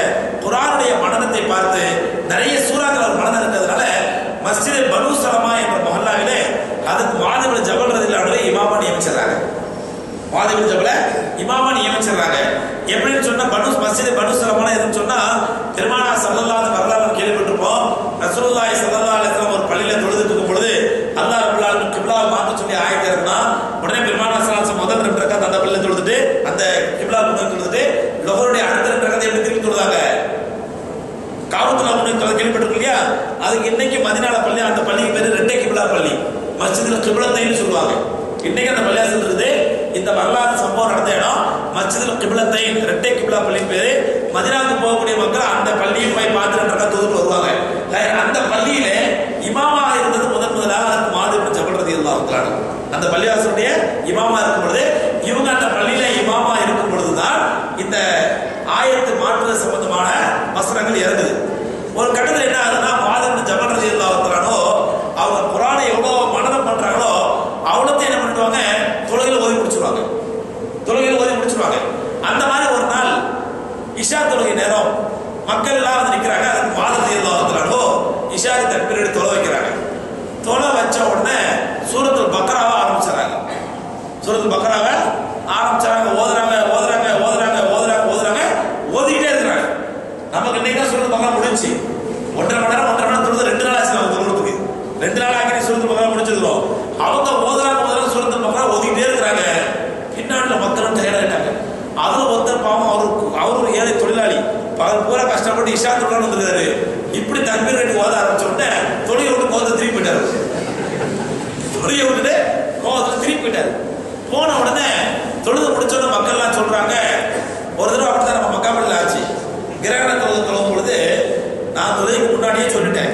குர்ஆனுடைய மனனத்தை பார்த்து நிறைய சூறாக்கள் அவர் மனனம் இருக்கிறதுனால மஸ்ஜித் பனு சலமா என்ற மஹல்லாவிலே அதுக்கு முஆத் இப்னு ஜபல் ரலியல்லாஹு அன்ஹு இமாமா நியமிச்சாங்க. முஆத் இப்னு ஜபல இமாமா நியமிச்சிடுறாங்க. எப்படின்னு சொன்னா மஸ்ஜித் பனு சலமான எதுன்னு சொன்னா பெருமானார் ஸல்லல்லாஹு அலைஹி வரலாறு கேள்விப்பட்டிருப்போம். ரசூலுல்லாஹி ஸல்லல்லாஹு அலைஹி வஸல்லம் ஒரு பள்ளியில தொழுதுட்டு இருக்கும் பொழுது அல்லாஹ் ரப்பல் ஆலமீன் கிப்லாவை மாத்த சொல்லி ஆயத்து இறக்குனா உடனே பெருமானார் ஸல்லல்லாஹு அலைஹி வஸல்லம் முதல் 2 ரக்காத் அந்த பள்ளியில தொழுதுட்டு அந்த கிப்லா முன்னே தொழுதுட்டு லொஹருடைய அடுத்த 2 ரக்காத்தை எப்படி திருப்பி தொழுதாங்க? காபத்துல்லா முன்னே கேள்விப்பட்டிருக்கு இல்லையா? அதுக்கு இன்னைக்கு மதீனால பள்ளி, அந்த பள்ளிக்கு பேரு ரெட்டை கிப்லா பள்ளி, மஸ்ஜிதுல் கிப்லத்தைன்னு சொல்லுவாங்க. இன்னைக்கு அந்த பள்ளியாசல் இருக்குது. இந்த வரலாறு சம்பவம் நடந்த இடம் மஸ்ஜிதுல் கிப்லத்தைன், ரெட்டை கிப்லா பள்ளியின் பேரு. மதீனாவுக்கு போகக்கூடிய மக்கள் அந்த பள்ளியில் போய் பார்த்துட்டு தொழுது வருவாங்க. அந்த பள்ளியில இமாமா இருந்தது முதலாக முஆத் இப்னு ஜபல் ரலியல்லாஹு தஆலா அந்த பள்ளிவாசலுடைய இமாமா இருக்கும் பொழுது, இவங்க அந்த பள்ளியில இமாமா இருக்கும் பொழுதுதான் இந்த ஆயத்து மாற்று சம்பந்தமான வசனங்கள் இறங்குது. ஒரு கட்டத்தில் என்ன ஆகுதுன்னா முஆத் இப்னு ஜபல் ரலியல்லாஹு தஆலா அவங்க குர்ஆனை எவ்வளவு மனனம் பண்றாங்களோ அவ்வளோத்தையும் என்ன பண்ணிடுவாங்க, தொழுகையில ஓதி முடிச்சிருவாங்க. அந்த மாதிரி ஒரு நாள் இஷா தொழுகை நேரம் மக்கள் எல்லாம் வந்து நிற்கிறாங்க. அதுக்கு முஆத் ரலியல்லாஹு தஆலா இஷாக்கு தக்பீர் எடுத்து தொழ வைக்கிறாங்க. தொழ வச்ச உடனே சூரத்துல் பக்ராவை ஆரம்பிச்சாங்க. ஓதிக்கிட்டே இருக்கிறாங்க. நமக்கு இன்னைக்கு தான் சூரத்துல் பக்ரா முடிஞ்சு 1.5 மணி நேரம் தொழுது 2 நாள் ஆச்சு. அவங்க தொழுறதுக்கு 2 நாள் ஆக்கி சூரத்துல் பக்ரா முடிச்சிருக்கிறோம். அவங்க ஓதுறாங்க சூரத்துல் பக்ரா ஓதிக்கிட்டே இருக்கிறாங்க. பின்னாடில மக்களும் தயாராகிட்டாங்க. அதுல ஒருத்தர் பாவம் அவரு ஒரு ஏழை தொழிலாளி, பகல் பூரா கஷ்டப்பட்டு இஷா தொழிலாளி வந்துருக்காரு. இப்படி தக்பீர் கட்டி ஓத ஆரம்பிச்ச உடனே தொழிலை விட்டு கோவத்தை திருப்பி போயிட்டாரு. போன உடனே தொழுது முடிச்சோட மக்கள் எல்லாம் சொல்றாங்க, ஒரு தடவை அப்படித்தான் நம்ம மக்காமல்ல ஆச்சு. கிரகண தொழுகும் பொழுது நான் தொழுகைக்கு முன்னாடியே சொல்லிட்டேன்,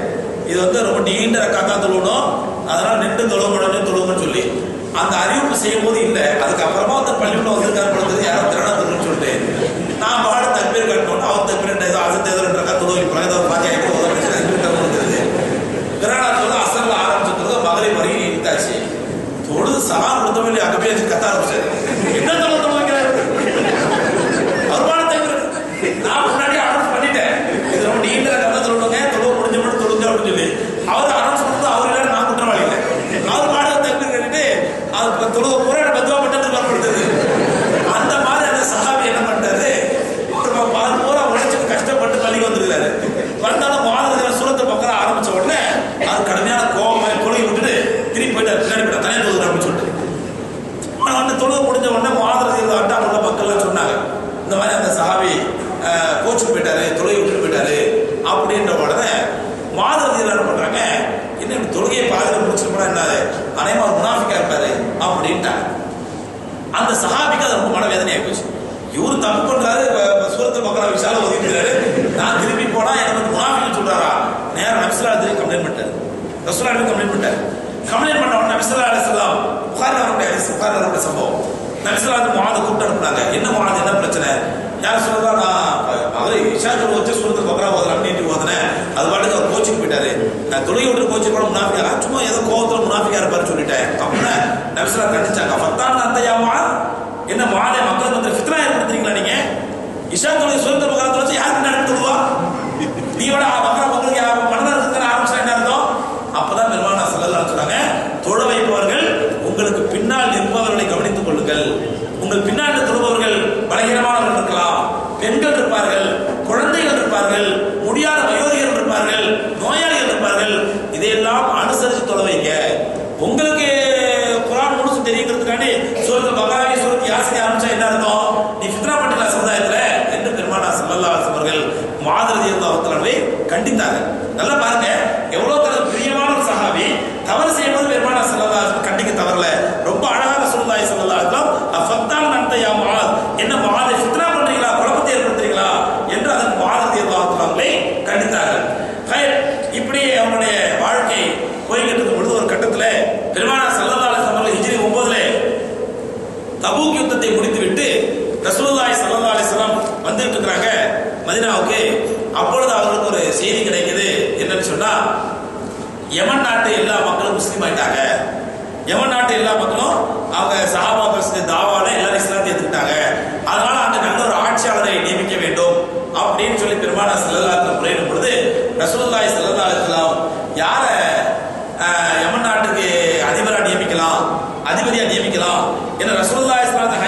இது வந்து ரொம்ப நீண்ட ரக்காத்தா தொழுகணும், அதனால நின்று தொழுகணும்னு சொல்லி அந்த அறிவிப்பு செய்யும் போது இல்லை. அதுக்கப்புறமா அந்த பள்ளிக்குள்ள வந்திருக்காரு பொழுது யாரோ கிரகண தொழுன்னு சொல்லிட்டு நான் பாட தக்பீர் கட்டணும். அவர் தக்பீர் அசத்து எதிர ரக்கா தொழுகை பாத்தியாயிட்டு கிரகண தொழுது அசல்ல ஆரம்பிச்சது மகளிர் வரையும் நீத்தாச்சு. தொழுது சலாம் கொடுத்தவங்க அங்கே கத்த ஆரம்பிச்சாரு. என்ன தொழுது வைக்கிறாரு அவர் பாட தக்பீர் நான் முன்னாடி அனௌன்ஸ் பண்ணிட்டேன், இது ரொம்ப நீண்ட கதை தொழுங்க, தொழுவு முடிஞ்ச மட்டும் தொழுங்க அப்படின்னு சொல்லி அவர் அனௌன்ஸ் பண்ணது. அவர் இல்லை, நான் குற்றவாளி இல்லை. அவர் பாட தக்பீர் கட்டிட்டு அது தொழுவ பூரா பத்துவா பட்டத்துக்கு வரப்படுத்தது. அந்த மாதிரி அந்த சஹாபி என்ன பண்ணிட்டாரு, அவர் பூரா உழைச்சிட்டு கஷ்டப்பட்டு பள்ளிக்கு வந்துருக்காரு. வந்தாலும் மாதிரி சூரத்தை பக்கம் ஆரம்பிச்ச உடனே அது கடுமையான கோபம் தொழுகை விட்டுட்டு திரும்பி போயிட்டார். பின்னாடி போயிட்டா தனியாக தொழுது அப்படின்னு சொல்லிட்டு அந்த தொழுகை முடிஞ்ச உடனே மாதிரி அட்டாமுள்ள மக்கள்லாம் சொன்னாங்க, இந்த மாதிரி அந்த சஹாபி கோச்சுக்கு போயிட்டாரு, தொழுகை விட்டுட்டு போயிட்டாரு அப்படின்ற உடனே மாதிரி என்ன பண்றாங்க, இன்னும் தொழுகையை பாதுகாப்பு முடிச்சுட்டு போனா என்ன அனைவரும் ஒரு முனாஃபிக்கா இருப்பாரு அப்படின்ட்டாங்க. அந்த சஹாபிக்கு அது ரொம்ப மனவேதனையா போச்சு. இவரு தப்பு பண்றாரு, சூரத்துல் பக்ரா விஷால ஒதுக்கிறாரு, நான் திரும்பி போனா எனக்கு முனாஃபிக்னு சொல்றாரா. நேரம் நபி ஸல்லல்லாஹு அலைஹி கம்ப்ளைண்ட் பண்ணிட்டாரு. ரசூலுல்லாஹி கம்ப்ளைண்ட் பண்ண உடனே நபி ஸல்லல்லாஹு அலைஹி வஸல்லம் புகாரில சம்பவம் நபி ஸல்லல்லாஹு அலைஹி முஆத் கூப்பிட்டு அனுப்புனாங்க. என்ன முஆத், என்ன பிரச்சனை? யார் சொல்றா, நான் அவரு இஷா தொழுகை வச்சு சூரத்துல் பக்ரா ஓதலாம் நீட்டி ஓதுனேன், அது பாட்டுக்கு அவர் கோச்சிக்கு போயிட்டாரு, நான் தொழுகை விட்டு கோச்சிக்கு போன முனாஃபிக்கா, சும்மா ஏதோ கோவத்துல முனாஃபிக்கா இருப்பாரு சொல்லிட்டேன் அப்படின்னா நபி ஸல்லல்லாஹு கண்டிச்சாங்க. ஃபத்தான் அந்தயா முஆத், என்ன முஆதே மக்களுக்கு வந்து ஃபித்னா ஏற்படுத்துறீங்களா நீங்க? இஷா தொழுகை சூரத்துல் பக்ரா வச்சு யாருக்கு நடந்து தொழுவா? நீ விட பக்ரா மக்களுக்கு மனதா இருக்கிற ஆரம்பிச்சா என்ன அர்த்தம்? அப்பதான் பெருமானார் ஸல்லல்லாஹு அலைஹி சொன்னாங்க, தொழ வைப்பவர்கள் உங்களுக்கு பின்னால் நிற்பவர்களை கவனித்துக் கொள்ளுங்கள். உங்கள் பின்னால் தொழுபவர்கள் பலகீனமானவர்கள் இருக்கலாம், பெண்கள் இருப்பார்கள், குழந்தைகள் இருப்பார்கள், முடியாத வயோதிகர்கள் இருப்பார்கள், நோயாளிகள் இருப்பார்கள், இதையெல்லாம் அனுசரித்து தொழ வைங்க. உங்களுக்கு குர்ஆன் முழுசும் தெரியுங்கிறதுக்காண்டி சூரத்துல் பக்ராவை சூரத் யாசீன் ஆரம்பிச்சா என்ன அர்த்தம்? நீ ஃபித்னா பண்ணில சமுதாயத்துல என்று பெருமானார் ஸல்லல்லாஹு அலைஹி அவர்கள் முஆத் ரலியல்லாஹு தஆலாவை கண்டித்தாங்க. நல்லா பாருங்க, எவ்வளவு தனது பிரியமான ஒரு சஹாபி தவறு செய்யும்போது பெருமானார் ஸல்லல்லாஹு அலைஹி கண்டிக்க தவறல. ரொம்ப அழகாக ரசூலுல்லாஹி ஸல்லல்லாஹு அலைஹி வஸல்லம் அஃபத்தான் அன்த யா முஆத், என்ன முஆத் ஃபித்னா பண்றீங்களா, குழப்பத்தை ஏற்படுத்துறீங்களா என்று அதன் முஆத் ரலியல்லாஹு தஆலாவை கண்டித்தார்கள். இப்படி அவருடைய வாழ்க்கை போய்கிட்டு இருக்கும் பொழுது ஒரு கட்டத்துல பெருமானார் ஸல்லல்லாஹு அலைஹி வஸல்லம் ஹிஜ்ரி 9ல தபூக் யுத்தத்தை முடித்துவிட்டு ரசூலுல்லாஹி ஸல்லல்லாஹு அலைஹி வஸல்லம் வந்துட்டு இருக்காங்க மதீனாவுக்கு. அப்பொழுது அவங்களுக்கு ஒரு செய்தி கிடைக்குது. என்னன்னு சொன்னா, யமன் நாட்டு எல்லா மக்களும் முஸ்லீம் ஆயிட்டாங்க. யமன் நாட்டு எல்லா மக்களும் அவங்க சஹாபாக்கள் செஞ்ச தாவால எல்லாரும் இஸ்லாத்தை ஏத்துக்கிட்டாங்க. அதனால அங்க நல்ல ஒரு ஆட்சியாளரை நியமிக்க வேண்டும் அப்படின்னு சொல்லி பெருமானார் ஸல்லல்லாஹு அலைஹி வஸல்லம் முறையிடும் பொழுது ரசூலுல்லாஹி ஸல்லல்லாஹு அலைஹி வஸல்லம் யார யமன் நாட்டுக்கு அதிபரா நியமிக்கலாம், அதிபதியா நியமிக்கலாம் என ரசூலுல்லாஹி ஸல்லல்லாஹு அலைஹி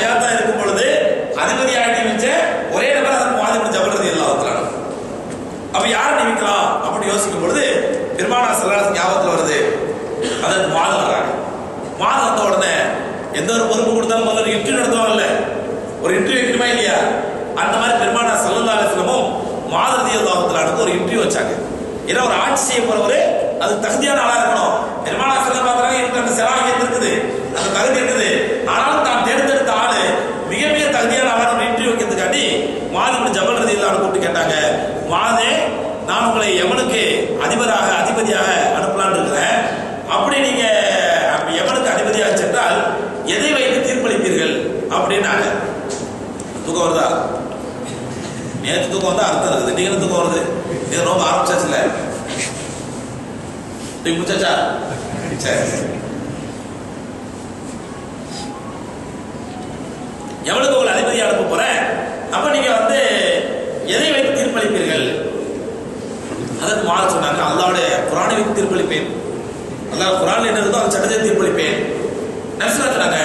அப்ப யாரை நியமிக்கலாம் அப்படின்னு யோசிக்கும் பொழுது பெருமானார் ஸல்லல்லாஹு ஞாபகத்தில் வருது. அதற்கு மாதம் வர்றாங்க. மாதம் வந்த உடனே எந்த ஒரு பொறுப்பு கொடுத்தாலும் முதல்ல இன்டர்வியூ நடத்துவாங்கல்ல, ஒரு இன்டர்வியூ வைக்கணுமா இல்லையா? அந்த மாதிரி பெருமானார் ஸல்லல்லாஹு அலைஹி வஸல்லம் மாத ரலியல்லாஹு தஆலா ஒரு இன்டர்வியூ வச்சாங்க. ஏன்னா ஒரு ஆட்சி செய்ய போறவரு அது தகுதியான ஆளா இருக்கணும். பெருமானார் ஸல்லல்லாஹு அலைஹி வஸல்லம் எனக்கு அந்த செலாகியத் இருக்குது, அந்த தகுதி இருக்குது. ஆனாலும் தான் தேர்ந்தெடுத்த ஆளு மிக மிக தகுதியான ஆளான ஒரு இன்டர்வியூ வைக்கிறதுக்காண்டி மாது இப்னு ஜபல் ரலியல்லாஹு அன்ஹு கூப்பிட்டு கேட்டாங்க, மாதே நான் உங்களை யமனுக்கு அதிபதியாக அனுப்பலான்னு இருக்கிறேன். அப்படி நீங்க யமனுக்கு அதிபதியாக சென்றால் எதை வைத்து தீர்ப்பளிப்பீர்கள் அப்படின்னாங்க. தூக்கம் வருதா? நேற்று தூக்கம் வந்தா அர்த்தம் இருக்குது. நீங்க தூக்கம் வருது? இது ரொம்ப ஆரம்பிச்சாச்சுல, முடிச்சாச்சா? சரி. எவனுக்கு உங்களை அதிபதியாக அனுப்ப போறேன், அப்ப நீங்க எதை வைத்து தீர்ப்பளிப்பீர்கள்? அதற்கு மாற சொன்னாங்க, அல்லாஹ்வுடைய குர்ஆனை வைத்து தீர்ப்பளிப்பேன். அல்லாஹ் குர்ஆன்ல என்ன இருக்கோ அந்த சட்டத்தை தீர்ப்பளிப்பேன். நபிஸ் சொன்னாங்க,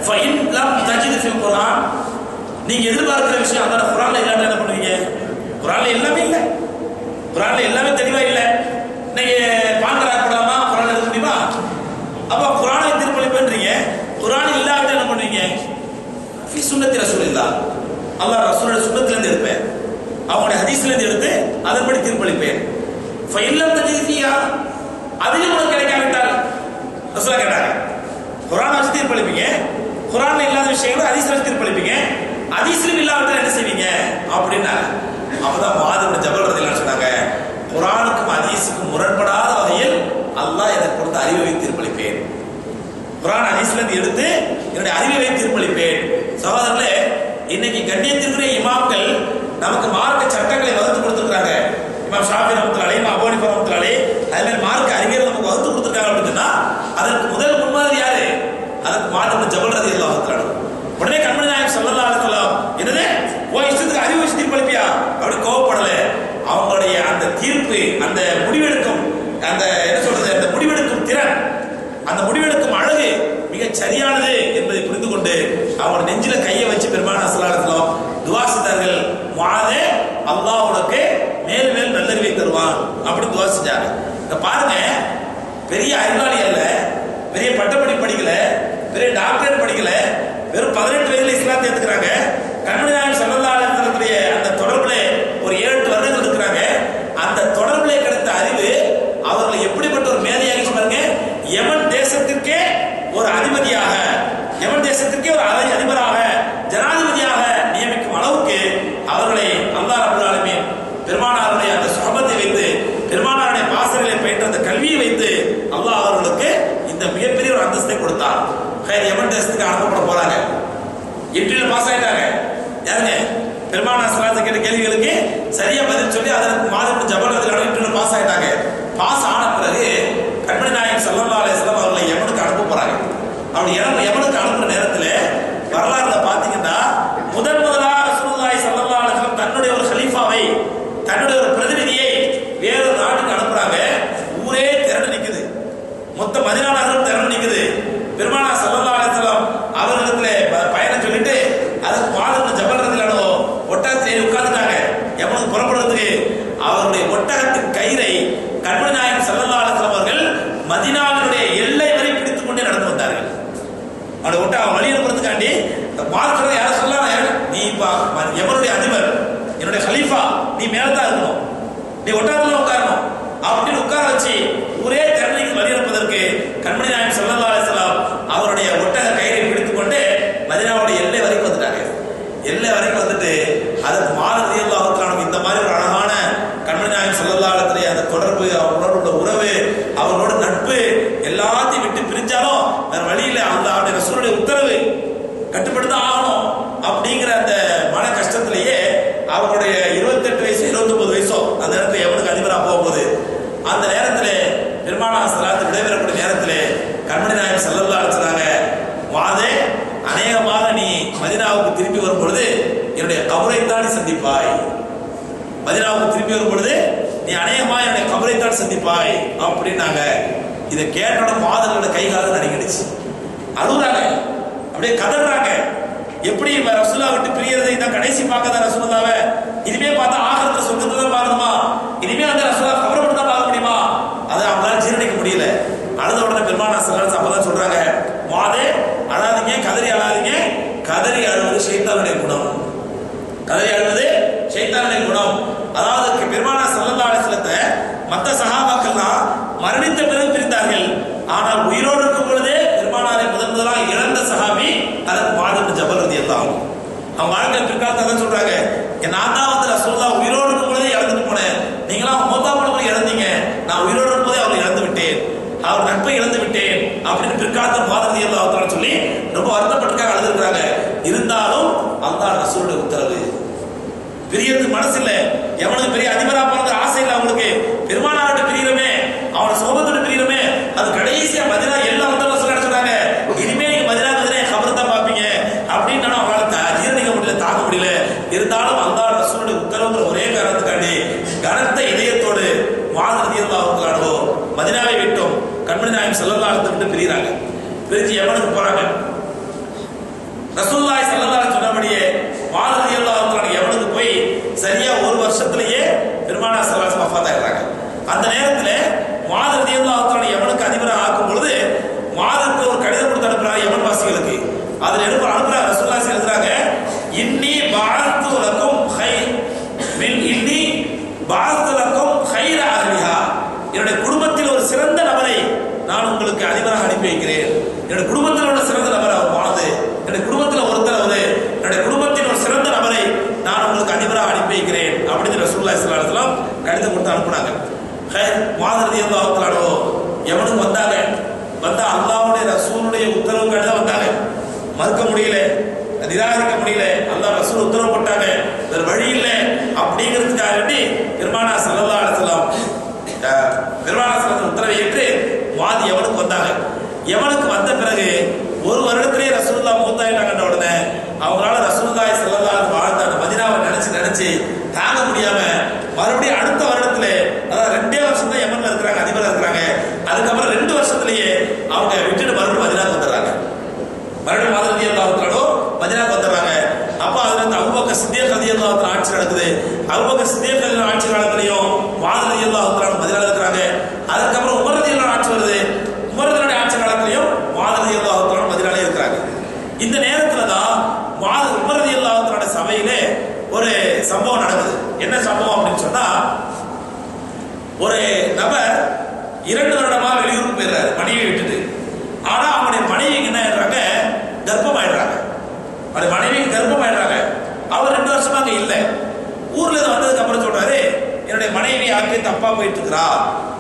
ஃபஇன் லம் தஜித் ஃபில் குர்ஆன், நீங்க எதிர்பார்க்கிற விஷயம் அல்லாஹ் குர்ஆன்ல இல்லாம என்ன பண்ணுவீங்க? குர்ஆன்ல எல்லாமே இல்ல, குர்ஆன்ல எல்லாமே தெளிவா இல்ல. நீங்க பாங்கரா போடாமா குர்ஆன்ல எழுத முடியுமா? அப்ப குர்ஆனை தீர்ப்பளிப்பேன்றீங்க, குர்ஆன் இல்லாம என்ன பண்ணுவீங்க? ஃபி சுன்னத்தி ரசூலில்லாஹ், அல்லாஹ் ரசூலுடைய சுன்னத்துல இருந்து எடுப்பேன், அவங்களுடைய ஹதீஸ்ல இருந்து எடுத்து அதன்படி தீர்ப்பளிப்பேன். ஃபஇல்லம் தஜித் ஃபியா, அதிலும் உனக்கு கிடைக்காவிட்டால், ரசூலா கேட்டாங்க, குர்ஆனை வச்சு தீர்ப்பளிப்பீங்க, குர்ஆன்ல இல்லாத விஷயங்களை ஹதீஸ்ல வச்சு தீர்ப்பளிப்பீங்க, ஹதீஸ்ல இல்லாவிட்டால் என்ன செய்வீங்க அப்படின்னா, அப்பதான் மாது இப்னு ஜபல் ரலியல்லாஹு சொன்னாங்க, குர்ஆனுக்கும் ஹதீஸுக்கும் முரண்படாத வகையில் அல்லாஹ் எனக்கு கொடுத்த அறிவை வைத்து தீர்ப்பளிப்பேன். குர்ஆன் ஹதீஸ்ல இருந்து எடுத்து என்னுடைய அறிவை வைத்து தீர்ப்பளிப்பேன். சகோதரர்களே, இன்னைக்கு கண்ணியத்திற்குரிய இமாம்கள் நமக்கு மார்க்க சட்டங்களை வகுத்து கொடுத்துருக்காங்க. இமாம் ஷாஃபி ரஹ்மத்துல்லாஹி அலைஹி, இமாம் அபூ ஹனீஃபா ரஹ்மத்துல்லாஹி அலைஹி, அதே மாதிரி மார்க்க அறிஞர்கள் நமக்கு வகுத்து கொடுத்துருக்காங்க அப்படின்னா அதற்கு முதல் முன்மாதிரி யாரு? அதற்கு மாது இப்னு ஜபல் ரலியல்லாஹு தஆலா. உடனே கண்மணி நாயகம் ஸல்லல்லாஹு அலைஹி வஸல்லம் என்னது ஓ இஷ்டத்துக்கு அறிவு வச்சு தீர்ப்பளிப்பியா அப்படி கோவப்படல. அவங்களுடைய அந்த தீர்ப்பு, அந்த முடிவெடுக்கும், அந்த என்ன சொல்றது, அந்த முடிவெடுக்கும் திறன், அந்த முடிவெடுக்கும் அழகு மிக சரியானது என்பதை புரிந்து கொண்டு அவங்க நெஞ்சில கையை வச்சு பெருமானார் ஸல்லல்லாஹு அலைஹி வஸல்லம் துஆ செய்தார்கள். முஆதே, அல்லாஹ் உனக்கு மேல் மேல் நல்லறிவை தருவான் அப்படி துஆ செஞ்சாங்க. இத பாருங்க, பெரிய அறிவாளி அல்ல, பெரிய பட்டப்படி படிக்கல, பெரிய டாக்டரேட் படிக்கல, வெறும் 18 வயதுல இஸ்லாத்தை ஏத்துக்கிறாங்க. கண்மணி நாயகம் ஸல்லல்லாஹு அலைஹி வஸல்லம் அந்த தொடர்புல ஒரு 7-8 வருடங்கள் இருக்கிறாங்க. அந்த தொடர்புல கிடைத்த அறிவு அவர்களை எப்படிப்பட்ட ஒரு மேதையாக பாருங்க. யமன் தேசத்திற்கே ஒரு அதிபதியாக, யமன் தேசத்திற்கே ஒரு அதிபராக, ஜனாதிபதியாக நியமிக்கும் அளவுக்கு அவர்களை அல்லாஹ் ரப்பல் ஆலமீன் பெருமானாருடைய அந்த சுஹபத்தை வைத்து, பெருமானாருடைய பாசறைகளை பயின்ற அந்த கல்வியை வைத்து அல்லாஹ் அவர்களுக்கு இந்த மிகப்பெரிய ஒரு அந்தஸ்தை கொடுத்தார். யமன் தேசத்துக்கு அனுப்பப்பட போறாங்க. இன்டர்வியூல பாஸ் ஆயிட்டாங்க. யாருங்க? பெருமானார் ஸல்லல்லாஹு கேட்ட கேள்விகளுக்கு சரியா பதில் சொல்லி அதற்கு மாது இப்னு ஜபல் ரலியல்லாஹு அன்ஹு இன்டர்வியூல பாஸ் ஆயிட்டாங்க. பாஸ் ஆன பிறகு கண்மணி நாயகம் ஸல்லல்லாஹு அலைஹி வஸல்லம் அவர்களை யமனுக்கு அனுப்ப போறாங்க. அப்படி யமனுக்கு அனுப்புற நேரத்துல வரலாறுல பாத்தீங்கன்னா முதலாக ரசூலுல்லாஹி ஸல்லல்லாஹு அலைஹி வஸல்லம் தன்னுடைய ஒரு கலீஃபாவை, தன்னுடைய ஒரு பிரதிநிதியை வேறொரு நாட்டுக்கு அனுப்புறாங்க. ஊரே திரண்டு நிக்குது, மொத்த மதீனா நகரம் திரண்டு நிக்குது. பெருமானார் ஸல்லல்லாஹு அலைஹி வஸல்லம் அவர்களிடத்துல பயணம் சொல்லிட்டு அதுக்கு மாது இப்னு ஜபல் ரலியல்லாஹு அன்ஹு ஒட்டகத்தில் உட்கார்ந்துட்டாங்க. யமனுக்கு புறப்படுறதுக்கு அவருடைய ஒட்டகத்தின் கயிறை கண்மணி நாயகம் ஸல்லல்லாஹு அலைஹி வஸல்லம் அவர்கள் மதீனாவினுடைய எல்லை வரை பிடித்துக் கொண்டே நடந்து வந்தார்கள். அவருடைய ஒட்டகம் வழி அனுப்புறதுக்காண்டி மார்க்கரை யார சொல்லலாம், நீ யமனுடைய அதிபர், என்னுடைய கலீஃபா, நீ மேலதான் இருக்கணும், நீ ஒட்டகத்துல உட்காரணும் அப்படின்னு உட்கார வச்சு ஊரே திரளைக்கு வழி அனுப்பதற்கு கண்மணி நாயகம் ஸல்லல்லாஹு அலைஹி வஸல்லம் அவருடைய ஒட்டக கயிறை பிடித்துக் கொண்டு மதீனாவுடைய எல்லை வரைக்கும் வந்துட்டாங்க. எல்லை வரைக்கும் வந்துட்டு அதற்கு மாது ரலியல்லாஹு தஆலா இந்த மாதிரி ஒரு அழகான கண்மணி நாயகம் ஸல்லல்லாஹு அலைஹி வஸல்லம் அந்த தொடர்பு, அவங்களோட உள்ள உறவு, அவங்களோட நட்பு எல்லாத்தையும் விட்டு பிரிஞ்சாலும் வேற வழியில அவருடைய ரசூலுடைய உத்தரவு கட்டுப்படுத்த ஆகணும் அப்படிங்கிற அந்த மன கஷ்டத்திலேயே அவங்களுடைய 28 வயசு 29 வயசோ அந்த நேரத்தில் எவனுக்கு அதிபராக போகும்போது அந்த நேரத்தில் பெருமானார் ஸல்லல்லாஹு விடைபெறக்கூடிய நேரத்தில் கண்மணி நாயகம் ஸல்லல்லாஹு அலைஹி வஸல்லம் வாதே, அநேகமாக நீ மதீனாவுக்கு திரும்பி வரும் பொழுது என்னுடைய கபரைத்தான் சந்திப்பாய், மதீனாவுக்கு திரும்பி வரும் பொழுது நீ அநேகமாக என்னுடைய கபரைத்தான் சந்திப்பாய் அப்படின்னாங்க. இதை கேட்டோட மாதங்களோட கைகாலம் நடுங்கிடுச்சு, அழுகுறாங்க, அப்படியே கதறாங்க. எப்படி ரசூலா விட்டு பிரியறது, இந்த கடைசி பார்க்கதான் ரசூலுல்லாவை, இனிமே பார்த்தா ஆகரத்துல சொர்க்கத்தை தான் பார்க்கணுமா, இனி முடியல. அழுத உடனே பெருமானா ஸல்லல்லாஹு அப்பதான் சொல்றாங்க, முஆதே அழாதீங்க, கதறி அழாதீங்க, கதறி அழுவது ஷைத்தானுடைய குணம். கதறி அழுவது ஷைத்தானுடைய குணம். அதாவது பெருமானா ஸல்லல்லாஹு அலைஹி வஸல்லத்தை மற்ற சஹாபாக்கள்லாம் மரணித்த பிறகு பிரிந்தார்கள். ஆனால் உயிரோடு இருக்கும் பொழுதே பெருமானாரை முதலாக இழந்த சஹாபி அதற்கு முஆத் இப்னு ஜபல் ரலியல்லாஹு அன்ஹு. அவங்க வாழ்க்கை பிற்காலத்தை தான் சொல்றாங்க, நான் தான் வந்து ரசூலுல்லாஹ் உயிரோடு இருக்கும் பொழுதே இழந்துட்டு போனேன், நீங்களாம் மௌத்தா போன போது இழந்தீங்க, நான் உயிரோடு இருக்கும் போதே அவரை இழந்து விட்டேன், அவர் நட்பை இழந்து விட்டேன் அப்படின்னு பிற்காலத்தில் முஆத் ரலியல்லாஹு அன்ஹு சொல்லி ரொம்ப வருத்தப்பட்டுக்காக அழுதுருக்காங்க. இருந்தாலும் அல்லாஹ் ரசூலுடைய உத்தரவு, பிரியறதுக்கு மனசு இல்ல, எவனுக்கு பெரிய அதிபரா போறது ஆசை இல்லை அவங்களுக்கு, பெருமானாரோட பிரியறமே, அவனோட சோபத்தோட பிரியறமே, அது கடைசியா மதீனா எல்லாம் வந்து சொல்றாங்க, இனிமே நீங்க மதீனா கபர் தான் பாப்பீங்க அப்படின்னு அவங்களால ஜீரணிக்க முடியல, தாங்க முடியல. இருந்தாலும் அல்லாஹ் ரசூலுடைய உத்தரவுங்கிற ஒரே காரணத்துக்காண்டி கனத்த இதயத்தோடு முஆத் ரலியல்லாஹு அன்ஹு மதீனாவை விட்டோம் கண்மணி நாயகம் ஸல்லல்லாஹு அலைஹி வஸல்லம் விட்டு பிரிறாங்க. பிரிஞ்சு யமனுக்கு போறாங்க. ரசூலுல்லாஹி ஸல்லல்லாஹு அலைஹி சொன்னபடியே முஆத் ரலியல்லாஹு அன்ஹு யமனுக்கு போய் சரியா ஒரு வருஷத்திலேயே பெருமானா ஸல்லல்லாஹு அலைஹி வஃபாத் ஆயிடுறாங்க. அந்த நேரத்துல முஆத் ரலியல்லாஹு அன்ஹு யமனுக்கு அதிபராக ஆக்கும் பொழுது முஆதுக்கு ஒரு கடிதம் கொடுத்து அனுப்புறாங்க யமன் வாசிகளுக்கு. அதுல அனுப்புறாங்க, ரசூலுல்லாஹி எழுதுறாங்க, இன்னி பஅத்து லக்கும் கைர் மின் இன்னி பஅத்து லக்கும் கைர அஹ்லிஹா, என்னுடைய குடும்பத்தில் ஒரு சிறந்த நபரை நான் உங்களுக்கு அதிபராக அனுப்பி வைக்கிறேன். என்னுடைய குடும்பத்தில் உள்ள சிறந்த நபர் அவர் முஆத், என்னுடைய குடும்பத்தில் ஒருத்தர் அவரு, என்னுடைய குடும்பத்தில் ஒரு சிறந்த நபரை நான் உங்களுக்கு அதிபராக அனுப்பி வைக்கிறேன் அப்படின்னு ரசூலுல்லாஹி ஸல்லல்லாஹு அலைஹி வஸல்லம் கடிதம் கொடுத்து அனுப்புனாங்க. முஆத் ரலியல்லாஹு அன்ஹு யமனுக்கு வந்தாங்க. வந்தா அல்லாஹ்வுடைய ரசூலுடைய உத்தரவு கடிதம் வந்தாங்க, மறுக்க முடியல, நிராகரிக்க முடியல. அல்லாஹ் ரசூல் உத்தரவு போட்டாங்க, வேற வழி இல்லை அப்படிங்கிறதுக்காக வேண்டி பெருமானா ஸல்லல்லாஹு அலைஹி வஸல்லம் உத்தரவை ஏற்று முஆத் யமனுக்கு வந்தாங்க. யமனுக்கு வந்த பிறகு ஒரு வருடத்திலே ரசூலுல்லாஹ் மூத்தாயிட்டாங்கன்ற உடனே அவங்களால ரசூலுல்லாஹி ஸல்லல்லாஹு அலைஹி வாழ்ந்த அந்த மதீனாவை நினைச்சு தாங்க முடியாம மறுபடியும் அடுத்த வருடத்துல, அதாவது 2 வருஷம் தான் யமன்ல இருக்கிறாங்க, அதிபரா இருக்கிறாங்க. அதுக்கப்புறம் 2 வருஷத்திலேயே அவங்க விட்டுட்டு மறுபடியும் மதீனாவுக்கு வந்துடுறாங்க. மறுபடியும் முஆத் ரலியல்லாஹு அன்ஹு மதீனாவுக்கு வந்துடுறாங்க. அப்ப அதுல இருந்து அபூபக்கர் சித்திக் ரலியல்லாஹு அன்ஹு ஆட்சி நடக்குது. அபூபக்கர் சித்திக் ரலியல்லாஹு ஆட்சி காலத்திலையும் முஆத் ரலியல்லாஹு அன்ஹு மதீனால இருக்கிறாங்க. அதுக்கப்புறம் உமர் ரலியல்லாஹு ஆட்சி வருது. உமர் ரலியல்லாஹு ஆட்சி காலத்திலையும் முஆத் ரலியல்லாஹு அன்ஹு மதீனாலே இருக்கிறாங்க. இந்த நேரத்துல தான் உமர் ரலியல்லாஹு அன்ஹு சபையிலே ஒரு சம்பவம் நடக்குது. என்ன சம்பவம் அப்படின்னு சொன்னா, ஒரு நபர் 2 வருடமா வெளியூருக்கு போயிடுறாரு மனைவி விட்டுட்டு. ஆனா அவனுடைய மனைவி என்ன ஆயிடுறாங்க, கர்ப்பமாயிடுறாங்க. அவருடைய மனைவி கர்ப்பமாயிடுறாங்க. அவர் 2 வருஷமா அங்க இல்ல. ஊர்ல இருந்து வந்ததுக்கு அப்புறம் சொல்றாரு, என்னுடைய மனைவி யாருக்கே தப்பா போயிட்டு இருக்கிறா,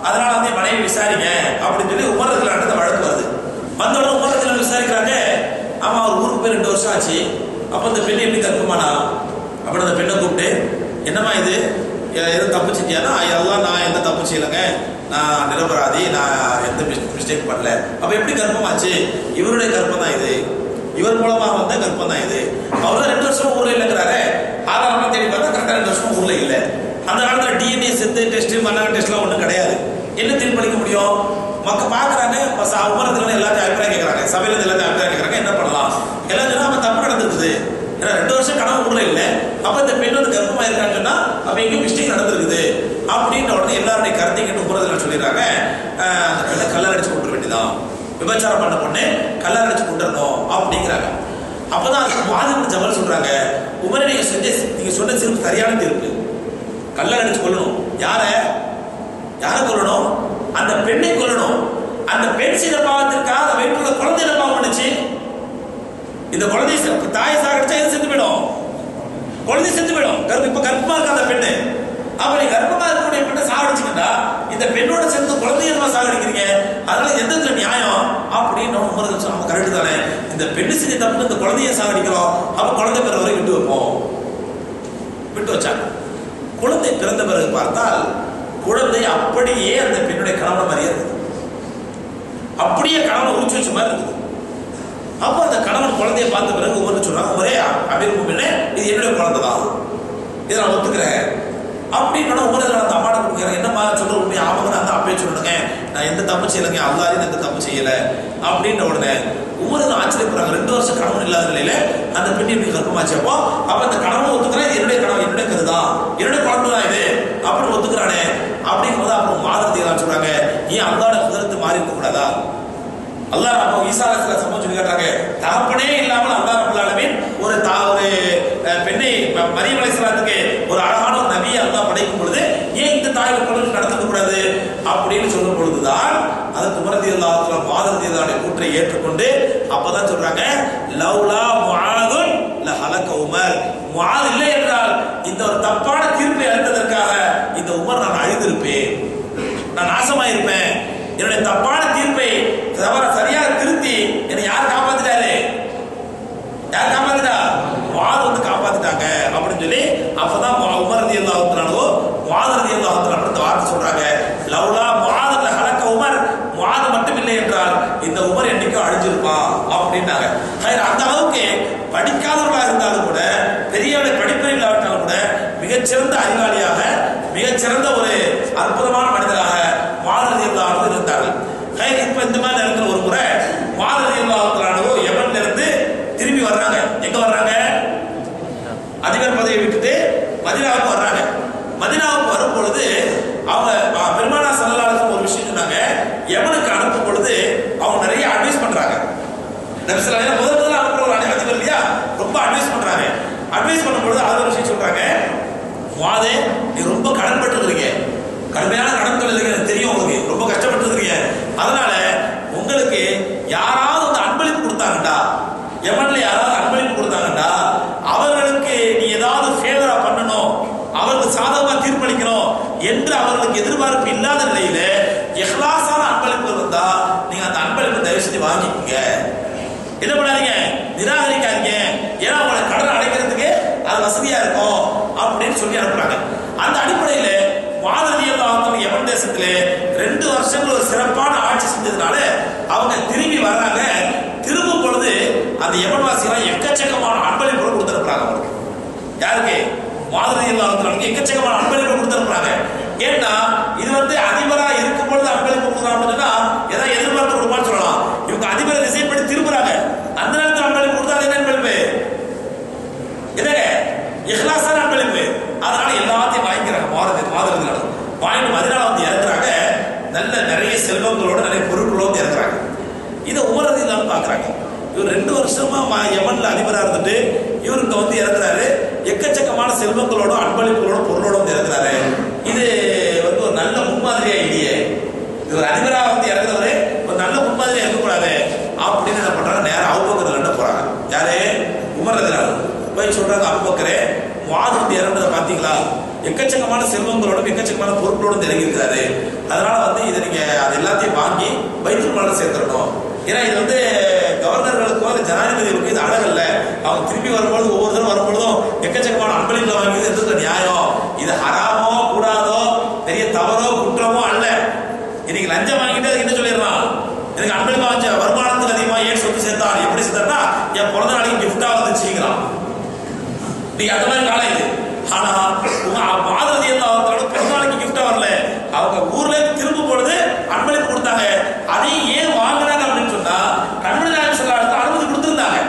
அதனால வந்து என் மனைவி விசாரிங்க அப்படின்னு சொல்லி உமர் ரலியல்லாஹு அன்ஹு வழக்கு வருது. வந்தோட உமர் ரலியல்லாஹு அன்ஹு விசாரிக்கிறாங்க. ஆமா, அவர் ஊருக்கு போய் 2 வருஷம் ஆச்சு, அப்ப இந்த பெண் எப்படி கர்ப்பமானா அப்படின்னு அந்த பெண்ணை கூப்பிட்டு, என்னம்மா இது, எதுவும் தப்பு செஞ்சியானா, அதெல்லாம் நான் எந்த தப்பு செய்யலைங்க, நான் நிரபராதி, நான் எந்த மிஸ்டேக் பண்ணல. அப்ப எப்படி கர்ப்பமாச்சு? இவருடைய கர்ப்பம் தான் இது, இவர் மூலமாக வந்த கர்ப்பம் தான் இது. அவர் தான் 2 வருஷம் ஊர்ல இல்லைங்கிறாரு. ஆதாரமா தேடி பார்த்தா கரெக்டா 2 வருஷம் ஊர்ல இல்லை. அந்த காலத்துல டிஎன்ஏ செத்து டெஸ்ட் மண்ணாங்க டெஸ்ட்லாம் ஒன்றும் கிடையாது. என்ன தீர்ப்பளிக்க முடியும்? மக்கள் பாக்குறாங்க, உமரத்துல எல்லாத்தையும் அபிப்பிராயம் கேட்கறாங்க, சபையில இருந்து எல்லாத்தையும் அபிப்பிராயம் கேட்கறாங்க, என்ன பண்ணலாம்? எல்லாம் சொன்னா அவன் தப்பு நடந்திருக்குது, ஏன்னா 2 வருஷம் கனவு ஊர்ல இல்லை, அப்ப இந்த பெண் வந்து கர்ப்பமா இருக்கான்னு சொன்னா அப்ப எங்கேயும் மிஸ்டேக் நடந்திருக்குது அப்படின்ற உடனே எல்லாருடைய கருத்தை கேட்டு உமரத்துல சொல்லிடுறாங்க, அந்த பெண்ணை கல்லால் அடிச்சு கொண்டு வேண்டியதான், விபச்சாரம் பண்ண பொண்ணு கல்லால் அடிச்சு கொண்டுறணும் அப்படிங்கிறாங்க. அப்பதான் முஆத் இப்னு ஜபல் சொல்றாங்க, உமரே நீங்க சொன்ன தீர்ப்பு சரியான தீர்ப்பு, கல்லால் அடிச்சு கொல்லணும். யாரை கொல்லணும்? அந்த பெண்ணை கொல்லணும். அந்த பெண் செய்த பாவத்திற்காக வயிற்றுள்ள குழந்தை என்ன பாவம் பண்ணுச்சு? இந்த குழந்தை தாயை சாகடிச்சா எது செத்து போயிடும்? குழந்தை செத்து போயிடும். இப்ப கர்ப்பமா இருக்க அந்த பெண்ணு, அப்ப நீ கர்ப்பமா இருக்கக்கூடிய பெண்ணை சாகடிச்சுக்கிட்டா இந்த பெண்ணோட சேர்ந்து குழந்தைய என்ன சாகடிக்கிறீங்க? அதனால எந்த நியாயம் அப்படின்னு உமர் சொன்னாங்க. கரெக்ட் தானே, இந்த பெண்ணு செஞ்ச தப்பு இந்த குழந்தைய சாகடிக்கிறோம், அப்ப குழந்தை பிறகு வரை விட்டு வைப்போம். விட்டு வச்சாங்க. குழந்தை பிறந்த பிறகு பார்த்தால் குழந்தை அப்படியே அந்த பெண்ணுடைய கணவன் மாதிரியே இருக்குது, அப்படியே கணவன் உரிச்சு வச்ச மாதிரி இருக்குது. அப்போ அந்த கணவன் குழந்தைய பார்த்த பிறகு உமர் சொன்னாங்க, ஒரே அமீர் முஃமினே, இது என்னுடைய குழந்தை தான், இதை நான் ஒத்துக்கிறேன் அப்படின்னு உமர் அந்த அம்மாட்ட கொடுக்குறேன். என்னம்மா சொல்ற உண்மையை? ஆமாங்க, நான் தான் அப்பயே சொல்லணுங்க, நான் எந்த தப்பு செய்யலைங்க, அல்லாஹ் எந்த தப்பு செய்யல அப்படின்ற உடனே உமர் ஆச்சரியப்படுறாங்க. 2 வருஷம் கணவன் இல்லாத நிலையில அந்த பெண் எப்படி கர்ப்பமாச்சு? அப்ப அந்த கணவன் ஒத்துக்கிறேன், இது என்னுடைய கணவன், என்னுடைய கருதான், என்னுடைய குழந்தை தான் இது அப்படின்னு ஒத்துக்கிறானே அப்படிங்கும் போது அப்புறம் மாதத்தை சொல்றாங்க, ஏன் அல்லாஹ்வுடைய குதிரத்து மாறி இருக்க கூடாதா? அல்லாஹ் அப்போ ஈசா அலைஹிஸ்ஸலாம் சம்பவம் சொல்லி காட்டுறாங்க. தகப்பனே இல்லாமல் அல்லாஹ் ரப்பல் ஆலமீன் ஒரு பெண்ணை மரியம் அலைஹிஸ்ஸலாத்துக்கு ஒரு அழகான ஒரு நபியை அல்லாஹ் படைக்கும் பொழுது ஏன் இந்த தாய் மக்களுக்கு நடந்துக்க கூடாது அப்படின்னு சொல்லும் பொழுதுதான் அதற்கு உமர் ரலியல்லாஹு அன்ஹு மாத ரலியல்லாஹு கூற்றை ஏற்றுக்கொண்டு அப்பதான் சொல்றாங்க, லவ்லா முஆதுன் லஹலக உமர். முஆத் இல்லை என்றால் இந்த ஒரு தப்பான தீர்ப்பை அளித்ததற்காக இந்த உமர் நான் அழிந்திருப்பேன், நான் நாசமாயிருப்பேன். என்னுடைய தப்பான தீர்ப்பை சரியாக திருத்தி என்னை யார் காப்பாத்திட்டாரு? யார் காப்பாத்திட்டா? முஆத் வந்து காப்பாத்திட்டாங்க அப்படின்னு சொல்லி அப்பதான் உமர் ரலியல்லாஹு அன்ஹு முஆத் ரலியல்லாஹு அன்ஹு அந்த வார்த்தை சொல்றாங்க, லவ்லா முஆத் லஹலக உமர். முஆத் மட்டும் இல்லை என்றால் இந்த உமர் என்னைக்கோ அழிஞ்சிருப்பான் அப்படின்னாங்க. அந்த அளவுக்கு படிக்காதவர்களாக இருந்தாலும் கூட, பெரியவரை படிப்பறிவு இல்லாவிட்டாலும் கூட மிகச்சிறந்த அறிவாளியாக, மிகச்சிறந்த ஒரு அற்புதமான மனிதராக முஆத் ரலியல்லாஹு அன்ஹு இருந்தார்கள். இப்ப இந்த மாதிரி நேரத்தில் ஒரு முறை முஆத் ரலியல்லாஹு அன்ஹு யமன்ல இருந்து திரும்பி வர்றாங்க. எங்க வர்றாங்க? அதிபர் பதவியை விட்டுட்டு மதீனாவுக்கு வர்றாங்க. மதீனாவுக்கு வரும் பொழுது அவங்க பெருமானார் ஸல்லல்லாஹு அலைஹி வஸல்லம் ஒரு விஷயம் சொன்னாங்க. யமனுக்கு அனுப்பும் பொழுது அவங்க நிறைய அட்வைஸ் பண்றாங்க. நபி ஸல்லல்லாஹு அலைஹி வஸல்லம் முதல்ல அனுப்புற ஒரு அதிபர் இல்லையா, ரொம்ப அட்வைஸ் பண்றாங்க. அட்வைஸ் பண்ணும் பொழுது அது ஒரு விஷயம் சொல்றாங்க, முஆதே நீ ரொம்ப கடன்பட்டு இருக்கீங்க, கடுமையான கடன் தொழில் எனக்கு தெரியும், உங்களுக்கு ரொம்ப கஷ்டப்பட்டு இருக்கீங்க. அதனால உங்களுக்கு யாராவது வந்து அன்பளிப்பு கொடுத்தாங்கடா, யமன்ல யாராவது அன்பளிப்பு கொடுத்தாங்கடா, அவர்களுக்கு நீ ஏதாவது ஃபேவரா பண்ணணும், அவர்களுக்கு சாதகமா தீர்ப்பளிக்கணும் என்று அவர்களுக்கு எதிர்பார்ப்பு இல்லாத நிலையில இஹ்லாஸான அன்பளிப்பு இருந்தா நீங்க அந்த அன்பளிப்பு தயவு செஞ்சு வாங்கிக்கங்க. என்ன பண்ணாதீங்க, நிராகரிக்காதீங்க, ஏன்னா உங்களை கடன் அடைக்கிறதுக்கு அது வசதியா இருக்கும் அப்படின்னு சொல்லி அனுப்புறாங்க. அந்த அடிப்படையில முஆத் ரலியல்லாஹு அன்ஹு யமன் தேசத்திலே 2 வருஷங்கள் ஒரு சிறப்பான ஆட்சி செஞ்சதுனால அவங்க திரும்பி வர்றாங்க. திரும்பும் பொழுது அந்த யமன் வாசிகள் எக்கச்சக்கமான அன்பளிப்பு கொடுத்துருப்பாங்க. அவங்களுக்கு யாருக்கு? முஆத் ரலியல்லாஹு அன்ஹு எக்கச்சக்கமான அன்பளிப்பு கொடுத்துருப்பாங்க. ஏன்னா இது வந்து அதிபரா இருக்கும் பொழுது அன்பளிப்பு கொடுக்குறாங்கன்னா ஏதாவது எதிர்பார்த்து கொடுப்பான்னு சொல்லலாம். இவங்க அதிபரை திசைப்படி திரும்புறாங்க. அந்த நேரத்தில் அன்பளிப்பு கொடுத்தா என்ன அன்பளிப்பு? என்னங்க, இஹ்லாஸான அன்பளிப்பு. அதனால எல்லாத்தையும் வாங்கிக்கிறாங்க. மாதத்தில் வாங்கி மதீனால வந்து இறக்குறாங்க. நல்ல நிறைய செல்வங்களோட நிறைய பொருட்களோடு இறக்குறாங்க. இதை உமர் ரலியல்லாஹு பாக்குறாங்க. இவர் 2 வருஷமா யமன்ல அதிபரா இருந்துட்டு இவருக்கு வந்து இறக்குறாரு. எக்கச்சக்கமான செல்வங்களோட அன்பளிப்புகளோட பொருளோட வந்து இறக்குறாரு. இது வந்து ஒரு நல்ல முன்மாதிரியா இல்லையே, இவர் அதிபரா வந்து இறக்குறவரு ஒரு நல்ல முன்மாதிரியா இருக்கக்கூடாது அப்படின்னு என்ன பண்றாங்க, நேரம் அபூபக்கர் கிட்ட போறாங்க. யாரு? உமர் ரலியல்லாஹு போய் சொல்றாங்க, அபூபக்கரே முஆத் வந்து இறந்ததை பாத்தீங்களா, எக்கச்சக்கமான செல்வங்களோட எக்கச்சக்கமான பொருட்களோட இறங்கி இருக்கிறாரு. அதனால வந்து இதை நீங்க அது எல்லாத்தையும் வாங்கி பைத்துல் மால்ல சேர்த்துடணும். ஏன்னா இது வந்து கவர்னர்களுக்கோ இல்லை ஜனாதிபதிகளுக்கோ இது அழகல்ல. அவங்க திரும்பி வரும்பொழுது ஒவ்வொருத்தரும் வரும்பொழுதும் எக்கச்சக்கமான அன்பளிப்புல வாங்கியது எதுக்கு நியாயம்? இது ஹராமோ கூடாதோ பெரிய தவறோ குற்றமோ அல்ல. இன்னைக்கு லஞ்சம் வாங்கிட்டு அதுக்கு என்ன சொல்லிடலாம், எனக்கு அன்பளிப்பா வச்ச வருமானத்துக்கு அதிகமா ஏன் சொத்து சேர்த்தா, எப்படி சேர்த்தா என் பிறந்த நாளைக்கு கிஃப்டா வந்துச்சுங்கிறான். நீங்க அந்த மாதிரி காலம் இது. ஆனா முஆத் ரலியல்லாஹு அன்ஹு பிறந்த நாளைக்கு கிஃப்டா வரல, அவங்க ஊர்ல திரும்பும் பொழுது அன்பளிப்பு கொடுத்தாங்க. அதையும் ஏன் வாங்கினாங்க அப்படின்னு சொன்னா நபிகள் நாயகம் ஸல்லல்லாஹு அலைஹி வஸல்லம் அனுமதி கொடுத்திருந்தாங்க.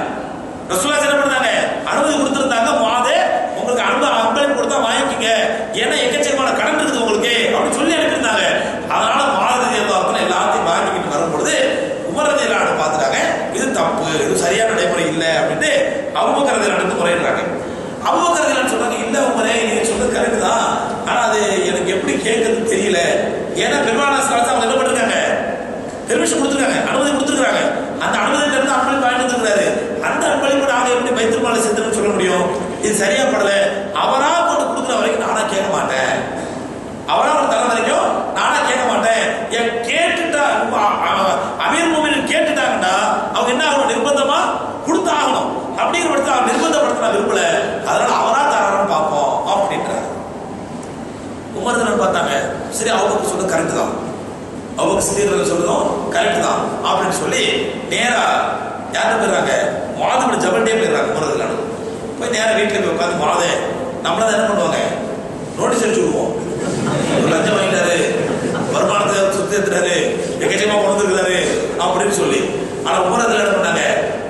ரசூலுல்லாஹ் என்ன பண்ணாங்க, அனுமதி கொடுத்திருந்தாங்க. முஆதே உங்களுக்கு அன்பளிப்பு கொடுத்தா வாங்கிக்கங்க, ஏன்னா எக்கச்சக்கமான கடன் இருக்குது உங்களுக்கு அப்படின்னு சொல்லி அனுப்பியிருந்தாங்க. அதனால முஆத் ரலியல்லாஹு அன்ஹு எல்லாத்தையும் வாங்கிக்கிட்டு வரும்பொழுது உமர் ரலியல்லாஹு அன்ஹு பார்த்துட்டாங்க, இது தப்பு, இது சரியான நடைமுறை இல்லை அப்படின்னு அபூபக்கர் ரலியல்லாஹு அன்ஹு முறையிடுறாங்க. அபூபக்கர் ரலியல்லாஹு அன்ஹு சொல்றாங்க, இல்ல உமரே நீங்க சொல்றது கரெக்ட் தான், ஆனா அது எனக்கு எப்படி கேட்கறதுன்னு தெரியல. ஏன்னா பெருமானார் ஸல்லல்லாஹு அலைஹி வஸல்லம் அவங்க என்ன பண்ணிருக்காங்க, பெர்மிஷன் கொடுத்துருக்காங்க, அனுமதி கொடுத்துருக்காங்க. அந்த அனுமதியில இருந்து அன்பளிப்பு வாங்கிட்டு வந்துருக்காரு. அந்த அன்பளிப்பு நாங்க எப்படி பைத்துல் மால்ல சேர்த்துன்னு சொல்ல முடியும்? இது சரியா படல. அவரா கொண்டு கொடுக்குற வரைக்கும் நானா கேட்க மாட்டேன், அவரா ஒரு தர வரைக்கும் நானா கேட்க மாட்டேன். கேட்டுட்டா அமீர் முஃமினீன் கேட்டுட்டாங்கன்னா அவங்க என்ன ஆகணும், நிர்பந்தமா கொடுத்து ஆகணும். அப்படிங்கிற பட்சத்தில் நிர்பந்தப்படுத்தினா விரும்பல, அதனால அவரா தரான்னு பார்ப்போம் அப்படின்றாங்க. உமர் ரலியல்லாஹு பார்த்தாங்க, சரி அவங்க சொல்றது கரெக்ட் தான், அவங்க சிறியர்கள் சொல்றதும் கரெக்ட் தான் அப்படின்னு சொல்லி நேரா யார்கிட்ட போயிடுறாங்க, முஆத் இப்னு ஜபல்டே போயிடுறாங்க. உமர் ரலியல்லாஹு அன்ஹு போய் நேரா வீட்டில் போய் உட்காந்து, முஆதே நம்மள என்ன பண்ணுவாங்க, நோட்டீஸ் அடிச்சு விடுவோம், லஞ்சம் வாங்கிட்டாரு, வருமானத்தை சுத்திடுறாரு, எக்கச்சக்கமா கொண்டு வந்துருக்காரு அப்படின்னு சொல்லி. ஆனா உமர் ரலியல்லாஹு அன்ஹு என்ன பண்ணாங்க,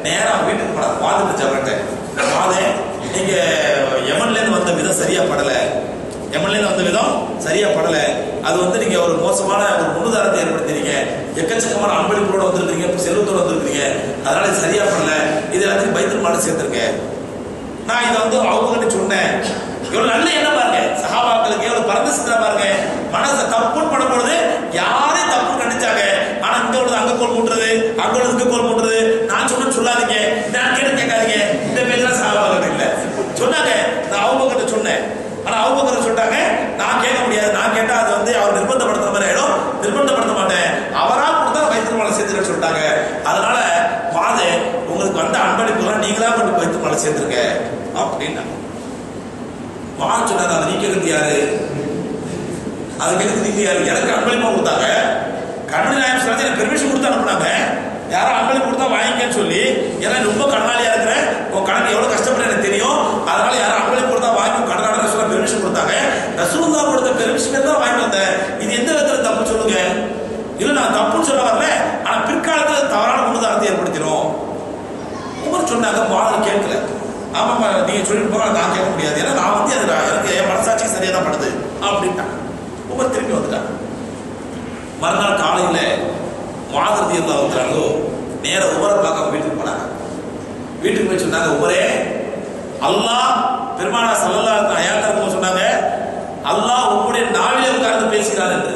நேரா வீட்டுக்கு போனாங்க. முஆத் இப்னு ஜபல்டே, முஆதே நீங்க யமன்ல இருந்து வந்த விதம் சரியா படல, யமன்ல இருந்து வந்த விதம் சரியா படல, அது வந்து நீங்க ஒரு மோசமான ஒரு முன்னுதாரணத்தை ஏற்படுத்திருக்கீங்க, எக்கச்சக்கமான அன்பளிப்போட வந்திருக்கீங்க, செல்வத்தோட வந்திருக்கீங்க, அதனால இது சரியா பண்ணல, இது எல்லாத்தையும் பைத்துல் மால்ல சேர்த்திருக்கேன். நான் இதை வந்து அவங்க கிட்ட சொன்னேன். இவ்வளவு நல்ல என்ன பாருங்க, சஹாபாக்களுக்கு எவ்வளவு பரந்த சிந்தனை பாருங்க. மனசை தப்புன்னு பண்ணும் பொழுது யாரையும் தப்பு கண்டிச்சாங்க, ஆனா இங்க உள்ளது அங்க கோல் மூட்டுறது, அங்க உள்ளது இங்க கோல் மூட்டுறது, நான் சொன்னு சொல்லாதீங்க, நான் கேட்காதீங்க, இந்த பேஜெல்லாம் சஹாபாக்கள் இல்ல சொன்னாங்க. நான் அவங்க கிட்ட சொன்னேன், ஆனா அவங்க கிட்ட சொல்லிட்டாங்க நான் கேட்க முடியாது, நான் கேட்டா அது வந்து அவர் நிர்பந்தப்படுத்துற மாதிரி ஆயிடும், நிர்பந்தப்படுத்த மாட்டேன், அவரா கொடுத்தா பைத்துல் மால்ல சேர்த்துக்க சொல்லிட்டாங்க. அதனால மாதே உங்களுக்கு வந்த அன்பளிப்புலாம் நீங்களா கொண்டு பைத்துல் மால்ல சேர்த்துருங்க அப்படின்னா மான் சொன்னாங்க. அதை நீ கேட்கறது யாரு, அதை கேட்கறது நீங்க யாரு, எனக்கு அன்பளிப்பா கொடுத்தாங்க, கண்மணி நாயம் சொல்லி எனக்கு பெர்மிஷன் கொடுத்து அனுப்புனாங்க, யாரும் அன்பளிப்பு கொடுத்தா வாங்கிக்கன்னு சொல்லி, ஏன்னா ரொம்ப கடனாளியா இருக்கிறேன், உன் கடன் எவ்வளவு கஷ்டப்பட எனக்கு தெரியும், அதனால யாரும் அன்பளிப்பு கொடுத்தா வாங்கி கடனாளி சொல்ல பெர்மிஷன் கொடுத்தாங்க, ரசூலுல்லாஹ் கொடுத்த பெர்மிஷன் தான் வாங்கி வந்தேன், இது எந்த விதத்துல தப்பு சொல்லுங்க. இல்ல நான் தப்புன்னு சொல்ல வரல, ஆனா பிற்காலத்தில் தவறான முன்னுதாரணத்தை ஏற்படுத்திடும். உமர் சொன்னாங்க, மாதம் கேட்கல, ஆமாம்மா நீங்க சொல்லிட்டு போக நான் கேட்க முடியாது, ஏன்னா நான் வந்து அது எனக்கு என் மனசாட்சி சரியா தான் படுது அப்படின்ட்டாங்க. உமர் திரும்பி வந்துட்டாங்க. மறுநாள் காலையில முஆத் ரலியல்லாஹு தஆலா நேர உமரை பார்க்க வீட்டுக்கு போனாங்க. வீட்டுக்கு போய் சொன்னாங்க, உமரே அல்லாஹ் பெருமானார் ஸல்லல்லாஹு அலைஹி வஸல்லம் சொன்னாங்க, அல்லாஹ் உம்முடைய நாவிலே உட்கார்ந்து பேசுகிறார் என்று.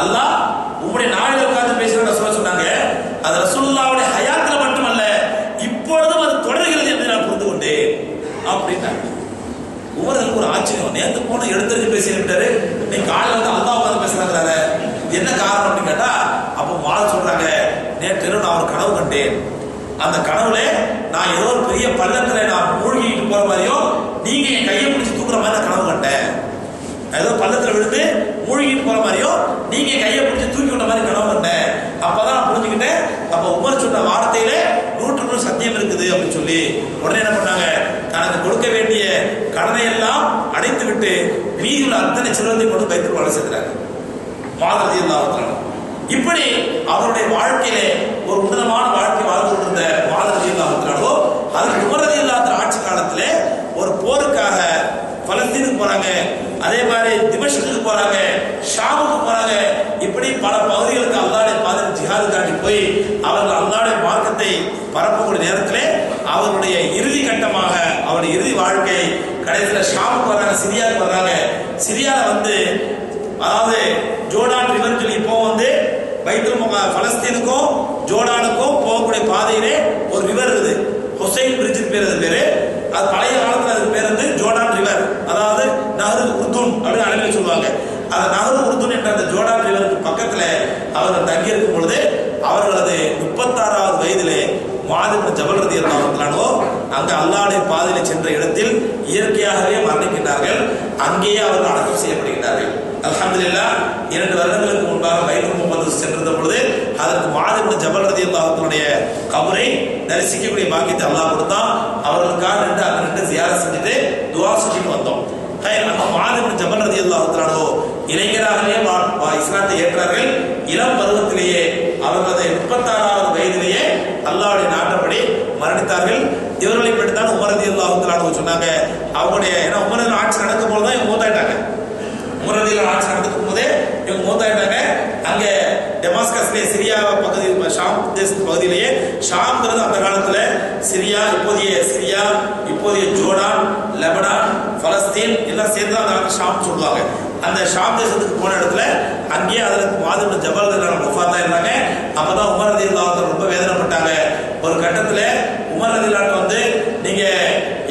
அல்லாஹ் உம்முடைய நாவிலே உட்கார்ந்து பேசுகிறார் சொல்ல சொன்னாங்க. அது ரசூலுல்லாஹ்வுடைய ஹயாத்துல மட்டுமல்ல, இப்பொழுதும் அது தொடர்கிறது என்று நான் புரிந்து கொண்டேன் அப்படின்னாங்க. உமருக்கு ஒரு ஆச்சரியம், நேற்று போன எடுத்துட்டு பேசிட்டாரு, நீ காலையில் வந்து அல்லாஹ் உட்கார்ந்து பேசுறாங்க, என்ன காரணம் அப்படின்னு கேட்டா, அப்போ மால் சொல்றாங்க, நேற்று நான் ஒரு கனவு கண்டேன், அந்த கனவுல நான் ஏதோ ஒரு பெரிய பள்ளத்துல நான் மூழ்கிட்டு போற மாதிரியோ, நீங்க என் கையை பிடிச்சி தூக்குற மாதிரி நான் கனவு கண்டேன், ஏதோ பள்ளத்துல விழுந்து மூழ்கிட்டு போற மாதிரியோ நீங்க கையை பிடிச்சி தூக்கி விட்ட மாதிரி கனவு கண்டேன். அப்பதான் நான் புரிஞ்சுக்கிட்டேன், அப்ப உமர் சொன்ன வார்த்தையில 100% சத்தியம் இருக்குது அப்படின்னு சொல்லி உடனே என்ன பண்ணாங்க, தனக்கு கொடுக்க வேண்டிய கடனை எல்லாம் அடைத்து விட்டு மீதியுள்ள அத்தனை செல்வத்தை கொண்டு பைத்துல் மால்ல சேர்க்கிறாங்க. முஆத் ரலியல்லாஹு தஆலா இப்படி அவருடைய வாழ்க்கையிலே ஒரு உன்னதமான வாழ்க்கை வாழ்ந்து கொண்டிருந்த முஆத் ரலியல்லாஹு தஆலா, அதுக்கு உமர் ரலியல்லாஹு தஆலா ஆட்சி காலத்திலே ஒரு போருக்காக பலஸ்தீனுக்கு போறாங்க, அதே மாதிரி திமஷ்குக்கு போறாங்க, ஷாமுக்கு போறாங்க, இப்படி பல பகுதிகளுக்கு அல்லாஹ்வுடைய பாதையில் ஜிஹாது காட்டி போய் அவர்கள் அல்லாஹ்வுடைய மார்க்கத்தை பரப்பக்கூடிய நேரத்திலே அவருடைய இறுதி கட்டமாக அவருடைய இறுதி வாழ்க்கை கடைசியில் ஷாமுக்கு வர்றாங்க, சிரியாவுக்கு வர்றாங்க. சிரியால வந்து அதாவது ஜோர்டான் ரிவர் சொல்லி இப்போ வந்து பலஸ்தீனுக்கும் ஜோர்டானுக்கும் போகக்கூடிய பாதையிலே ஒரு ரிவர் இருக்குது, ஹுசைன் பிரிட்ஜ் பேர், அது பேரு, அது பழைய காலத்தில் அதுக்கு பேர் வந்து ஜோர்டான் ரிவர், அதாவது நஹ்ருல் உர்துன் அப்படின்னு அரபியில் சொல்லுவாங்க. அந்த நஹ்ருல் உர்துன் என்ற அந்த ஜோர்டான் ரிவருக்கு பக்கத்தில் அவர்கள் தங்கி இருக்கும் பொழுது அவர்களது 36வது வயதிலே முஆத் இப்னு ஜபல் ரலியல்லாஹு அன்ஹு அங்கு அல்லாஹ்வுடைய பாதையில் சென்ற இடத்தில் இயற்கையாகவே மரணிக்கின்றார்கள். அங்கேயே அவர்கள் அடக்கம் செய்யப்படுகிறார்கள். அல்ஹம்துலில்லாஹ் 2 வருடங்களுக்கு முன்பாக பைத்துல் முகம்மது சென்றிருந்த பொழுது அதற்கு முஆத் இப்னு ஜபல் ரலியல்லாஹு அன்ஹுடைய கபரை தரிசிக்கக்கூடிய பாக்கியத்தை அல்லாஹ் கொடுத்தான். அவர்களுக்காக ரெண்டு ஜியாரத் செஞ்சுட்டு துஆ செஞ்சுட்டு வந்தோம். முஆத் இப்னு ஜபல் ரலியல்லாஹு அன்ஹு இளைஞராகவே இஸ்லாத்தை ஏற்றார்கள். இளம் பருவத்திலேயே அவர்களது 36வது வயதிலேயே அல்லாஹ்வுடைய நாட்டப்படி மரணித்தார்கள். இவர்களை பற்றித்தான் உமர் ரலியல்லாஹு தஆலா சொன்னாங்க, அவங்களுடைய ஏன்னா உமர் ஆட்சி நடக்கும் போது தான் இவங்க மூத்தாயிட்டாங்க. உமர் ரலியல்லாஹு ஆட்சி நடக்கும் போதே இவங்க மூத்தாயிட்டாங்க. அங்கே டெமாஸ்கஸ்லேயே சிரியா பகுதி, ஷாம் தேசத்து பகுதியிலேயே, ஷாம்ங்கிறது அந்த காலத்துல சிரியா, இப்போதைய ஜோர்டான், லெபனான், பலஸ்தீன் எல்லாம் சேர்ந்து அந்த ஷாம் சொல்லுவாங்க. அந்த ஷாம் தேசத்துக்கு போன இடத்துல அங்கேயே அதற்கு முஆத் இப்னு ஜபல் ரலியல்லாஹு வஃபாத்தா இருந்தாங்க. அப்பதான் உமர் ரலியல்லாஹு அன்ஹு ரொம்ப வேதனைப்பட்டாங்க. ஒரு கட்டத்துல உமர் ரலியல்லாஹு அன்ஹு வந்து நீங்க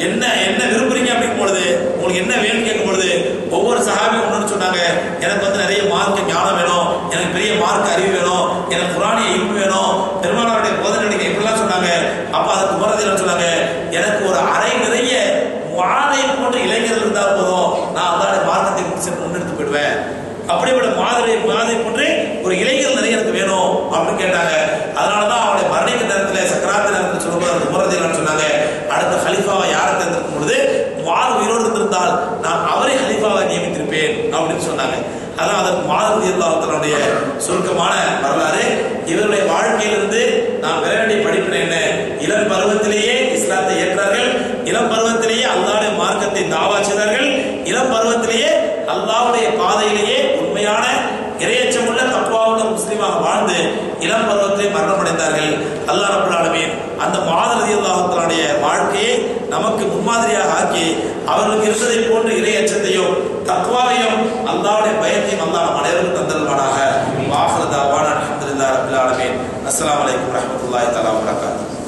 என்ன விரும்புறீங்க அப்படிங்கும் பொழுது, உங்களுக்கு என்ன வேணும்னு கேட்கும் பொழுது ஒவ்வொரு சஹாபியும் ஒன்று சொன்னாங்க, எனக்கு வந்து நிறைய மார்க்க ஞானம் வேணும், எனக்கு பெரிய மார்க்க அறிவு வேணும், எனக்கு குர்ஆனிய இல்மு வேணும், பெருமானாருடைய போதனை நீங்க இப்படிலாம் சொன்னாங்க. அப்ப அதுக்கு உமர் ரலியல்லாஹு அன்ஹு சொன்னாங்க, எனக்கு ஒரு அறை நிறைய முஆதை போன்ற இளைஞர்கள் இருந்தால் போதும், நான் அல்லாஹ்வுடைய மார்க்கத்தை முன்னெடுத்து போயிடுவேன். அப்படிப்பட்ட மாதை போன்று ஒரு இளைஞர் நிறைய எனக்கு வேணும் அப்படின்னு கேட்டாங்க. அதனாலதான் அவருடைய மரணிக்க நேரத்தில் சக்கராத்து நேரத்தில் சொல்லும்போது உமர் ரலியல்லாஹு அன்ஹு சொன்னாங்க, அடுத்த ஹலீஃபாவை யாரை தேர்ந்தெடுக்கும் பொழுது முஆத் உயிரோடு இருந்திருந்தால் நான் அவரை ஹலீஃபாவை நியமித்திருப்பேன் அப்படின்னு சொன்னாங்க. அதான் அதற்கு முஆத் ரலியல்லாஹு தஆலாவுடைய சுருக்கமான வரலாறு. இவருடைய வாழ்க்கையிலிருந்து நாம் பெற வேண்டிய படிப்பினை என்ன? இளம் பருவத்திலேயே இஸ்லாத்தை ஏற்றார்கள், இளம் பருவத்திலேயே அல்லாஹ்வுடைய மார்க்கத்தை தாவா செய்தார்கள், இளம் பருவத்திலேயே அல்லாஹ்வுடைய பாதையிலேயே உண்மை உண்மையான இறையச்சமுள்ள தக்வாவுள்ள முஸ்லீமாக வாழ்ந்து இளம் பருவத்தை மரணமடைந்தார்கள். அல்லாஹ் ரப்பல் ஆலமீன் அந்த முஆத் ரலியல்லாஹு தஆலாவுடைய வாழ்க்கையை நமக்கு முன்மாதிரியாக ஆக்கி அவர்களுக்கு இருந்ததை போன்ற இறையச்சத்தையும் தக்வாவையும் அல்லாஹ்வுடைய பயத்தையும் அல்லாஹ் நம் அனைவருக்கும் தந்தருள்வானாக. வாஹிரு தஅவானா அல்ஹம்துலில்லாஹி ரப்பில் ஆலமீன். அஸ்ஸலாமு அலைக்கும் வரஹ்மத்துல்லாஹி தஆலா வபரகாத்துஹு.